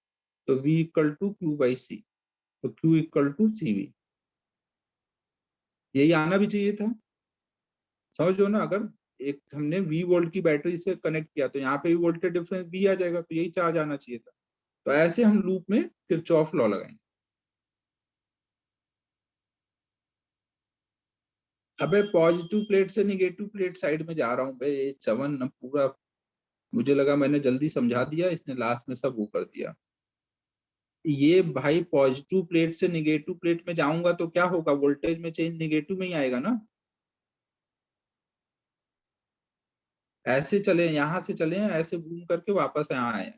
S1: तो V इक्वल टू Q/C, तो Q इक्वल टू CV। यही आना भी चाहिए था, समझो ना। अगर एक हमने 20 वोल्ट की बैटरी से कनेक्ट किया तो यहाँ पे भी वोल्टेज डिफरेंस V आ जाएगा, तो यही चार्ज आना चाहिए था। तो ऐसे हम लूप में किरचॉफ लॉ लगाएंगे। अबे पॉजिटिव प्लेट से निगेटिव प्लेट साइड में जा रहा हूँ बे, चवन पूरा। मुझे लगा मैंने जल्दी समझा दिया, इसने लास्ट में सब वो कर दिया। ये भाई पॉजिटिव प्लेट से निगेटिव प्लेट में जाऊंगा तो क्या होगा, वोल्टेज में चेंज निगेटिव में ही आएगा ना। ऐसे चले, यहां से चले हैं, ऐसे घूम करके वापस यहाँ आए।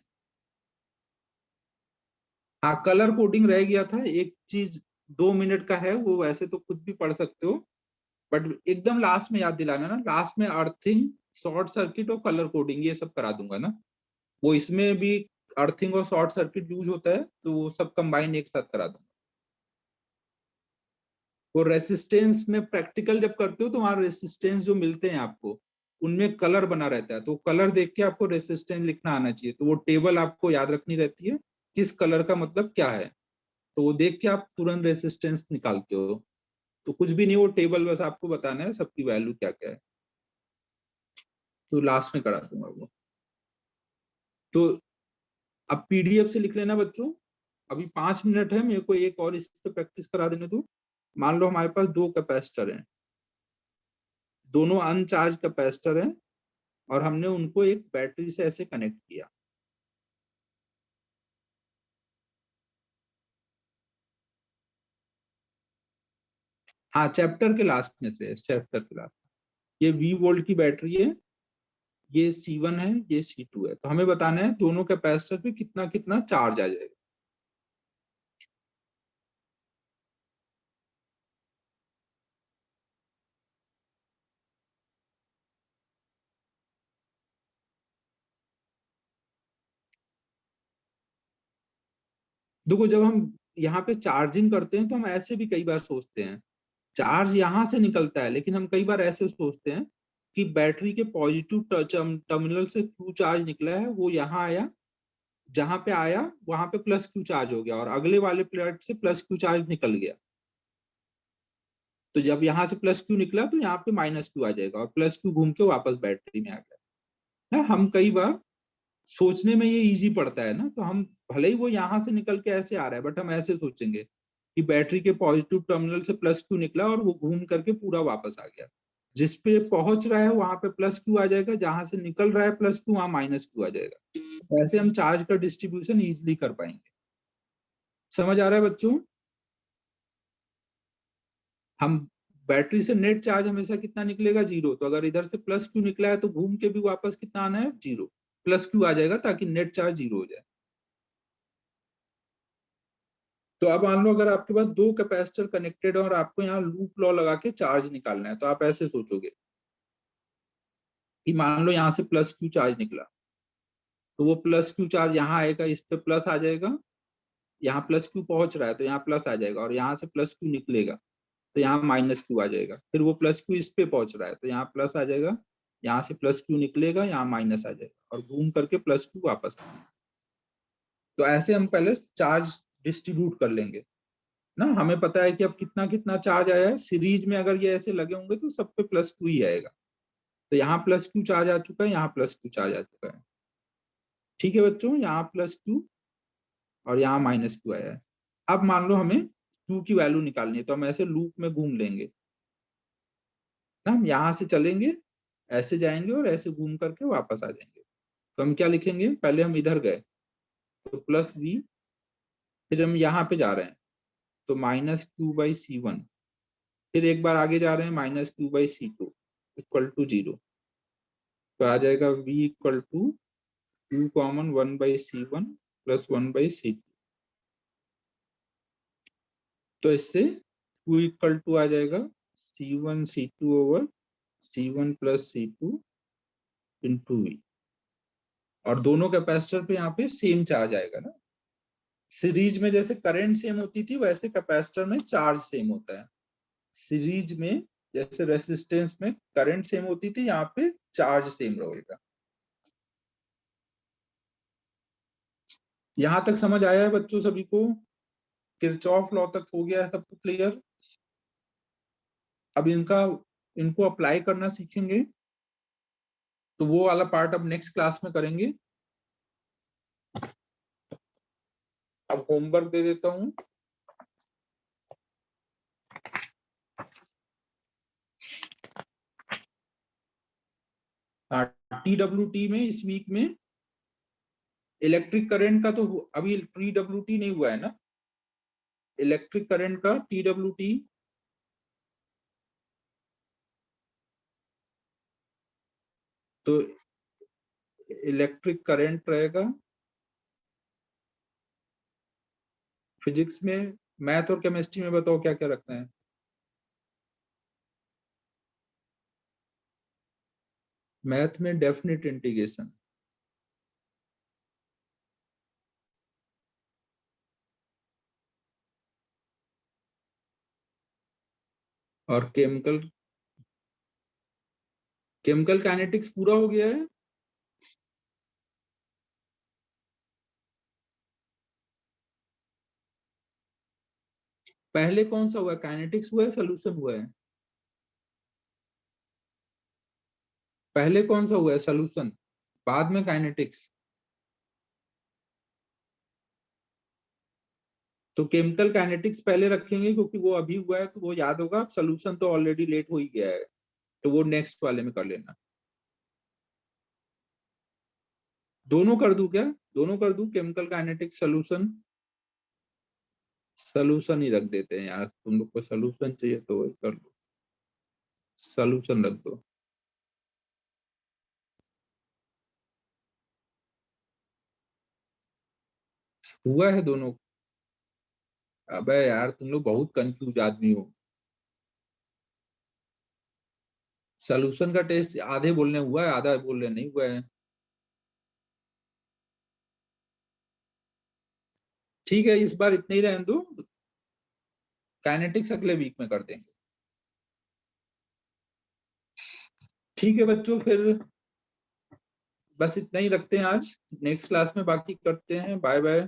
S1: हाँ, कलर कोडिंग रह गया था एक चीज, 2 मिनट का है वो, वैसे तो खुद भी पढ़ सकते हो। बट एकदम लास्ट में याद दिलाना ना, लास्ट में अर्थिंग, शॉर्ट सर्किट और कलर कोडिंग ये सब करा दूंगा ना। वो इसमें भी अर्थिंग और शॉर्ट सर्किट यूज होता है, तो वो सब कंबाइन एक साथ करा दूंगा। वो रेसिस्टेंस में प्रैक्टिकल जब करते हो तो वहां रेसिस्टेंस जो मिलते हैं आपको, उनमें कलर बना रहता है, तो कलर देख के आपको रेसिस्टेंस लिखना आना चाहिए। तो वो टेबल आपको याद रखनी रहती है, किस कलर का मतलब क्या है। तो वो देख के आप तुरंत रेसिस्टेंस निकालते हो। तो कुछ भी नहीं, वो टेबल बस आपको बताना है सबकी वैल्यू क्या क्या है। तो लास्ट में करा दूंगा वो। तो अब PDF से लिख लेना बच्चों। अभी 5 मिनट है, मेरे को एक और इस पे प्रैक्टिस करा देने दो। मान लो हमारे पास दो कैपेसिटर हैं, दोनों अनचार्ज कैपेसिटर हैं, और हमने उनको एक बैटरी से ऐसे कनेक्ट किया। हाँ, चैप्टर के लास्ट में से, चैप्टर के लास्ट। ये 20 वोल्ट की बैटरी है, ये C1 है, ये C2 है। तो हमें बताना है दोनों कैपेसिटर पे कितना कितना चार्ज आ जाएगा। देखो जब हम यहाँ पे चार्जिंग करते हैं तो हम ऐसे भी कई बार सोचते हैं, चार्ज यहाँ से निकलता है, लेकिन हम कई बार ऐसे सोचते हैं कि बैटरी के पॉजिटिव टर्मिनल से क्यू चार्ज निकला है, वो यहाँ आया, जहां पे आया वहां पे प्लस क्यू चार्ज हो गया और अगले वाले प्लेट से प्लस क्यू चार्ज निकल गया। तो जब यहाँ से प्लस क्यू निकला तो यहाँ पे माइनस क्यू आ जाएगा और प्लस क्यू घूम के वापस बैटरी में आ गया ना। हम कई बार सोचने में ये इजी पड़ता है ना, तो हम भले ही वो यहाँ से निकल के ऐसे आ रहा है, बट हम ऐसे सोचेंगे कि बैटरी के पॉजिटिव टर्मिनल से प्लस क्यू निकला और वो घूम करके पूरा वापस आ गया। जिस पे पहुंच रहा है वहां पे प्लस क्यू आ जाएगा, जहां से निकल रहा है प्लस क्यू वहां माइनस क्यू आ जाएगा। ऐसे हम चार्ज का डिस्ट्रीब्यूशन इजिली कर पाएंगे। समझ आ रहा है बच्चों? हम बैटरी से नेट चार्ज हमेशा कितना निकलेगा, 0। तो अगर इधर से प्लस क्यू निकला है तो घूम के भी वापस कितना आना है, 0। प्लस क्यू आ जाएगा ताकि नेट चार्ज 0 हो जाए। तो अब मान लो अगर आपके पास दो कैपेसिटर कनेक्टेड है और आपको यहाँ लूप लॉ लगा के चार्ज निकालना है, तो आप ऐसे सोचोगे कि मान लो यहाँ से प्लस क्यू चार्ज निकला, तो वो प्लस क्यू चार्ज यहाँ आएगा, इस पे प्लस आ जाएगा, यहाँ प्लस क्यू पहुंच रहा है तो यहाँ प्लस आ जाएगा, और यहाँ से प्लस क्यू निकलेगा तो यहाँ माइनस क्यू आ जाएगा। फिर वो प्लस क्यू इस पे पहुंच रहा है तो यहाँ प्लस आ जाएगा, यहाँ से प्लस क्यू निकलेगा, यहाँ माइनस आ जाएगा और घूम करके प्लस क्यू वापस आएगा। तो ऐसे हम पहले चार्ज डिस्ट्रीब्यूट कर लेंगे ना। हमें पता है कि अब कितना कितना चार्ज आया है, सीरीज में अगर ये ऐसे लगे होंगे तो सब पे प्लस क्यू ही आएगा। तो यहाँ प्लस क्यू चार्ज आ चुका है, यहाँ प्लस क्यू चार्ज आ चुका है। ठीक है बच्चों, यहाँ प्लस क्यू और यहाँ माइनस क्यू आया है। अब मान लो हमें क्यू की वैल्यू निकालनी है, तो हम ऐसे लूप में घूम लेंगे ना। हम यहाँ से चलेंगे, ऐसे जाएंगे और ऐसे घूम करके वापस आ जाएंगे। तो हम क्या लिखेंगे, पहले हम इधर गए तो प्लस वी, फिर हम यहाँ पे जा रहे हैं तो minus q by c one, फिर एक बार आगे जा रहे हैं minus q by c two equal to 0। तो आ जाएगा v equal to q common 1/c1 plus 1/c2। तो इससे q इक्वल टू आ जाएगा c1 c2 over c1 plus c2 into we. और दोनों कैपेसिटर पे यहाँ पे सेम चार्ज आएगा ना। सीरीज में जैसे करंट सेम होती थी, वैसे कैपेसिटर में चार्ज सेम होता है। सीरीज में जैसे रेसिस्टेंस में करंट सेम होती थी, यहाँ पे चार्ज सेम रहेगा। यहां तक समझ आया है बच्चों सभी को? किरचॉफ लॉ तक हो गया है सबको क्लियर? अब इनको अप्लाई करना सीखेंगे, तो वो वाला पार्ट अब नेक्स्ट क्लास में करेंगे। अब होमवर्क दे देता हूँ। TWT में इस वीक में इलेक्ट्रिक करंट का तो अभी TWT नहीं हुआ है ना। इलेक्ट्रिक करंट का TWT तो इलेक्ट्रिक करंट रहेगा फिजिक्स में। मैथ और केमिस्ट्री में बताओ क्या क्या रखना है। मैथ में डेफिनेट इंटीग्रेशन, और केमिकल केमिकल काइनेटिक्स पूरा हो गया है। पहले कौन सा हुआ है, काइनेटिक्स हुआ है सोल्यूशन हुआ है? पहले कौन सा हुआ है, सोल्यूशन, बाद में काइनेटिक्स। तो केमिकल काइनेटिक्स पहले रखेंगे क्योंकि वो अभी हुआ है तो वो याद होगा। सोल्यूशन तो ऑलरेडी लेट हो ही गया है, तो वो नेक्स्ट वाले में कर लेना। दोनों कर दूं क्या, दोनों कर दूं, केमिकल काइनेटिक्स सोल्यूशन? सोल्यूशन ही रख देते हैं यार, तुम लोग को सोल्यूशन चाहिए तो वही कर लो, सोल्यूशन रख दो। हुआ है दोनों। अबे यार तुम लोग बहुत कंफ्यूज आदमी हो। सोल्यूशन का टेस्ट आधे बोलने हुआ है, आधा बोलने नहीं हुआ है। ठीक है, इस बार इतने ही रहने दो, काइनेटिक्स अगले वीक में कर देंगे। ठीक है बच्चों, फिर बस इतना ही रखते हैं आज, नेक्स्ट क्लास में बाकी करते हैं। Bye bye.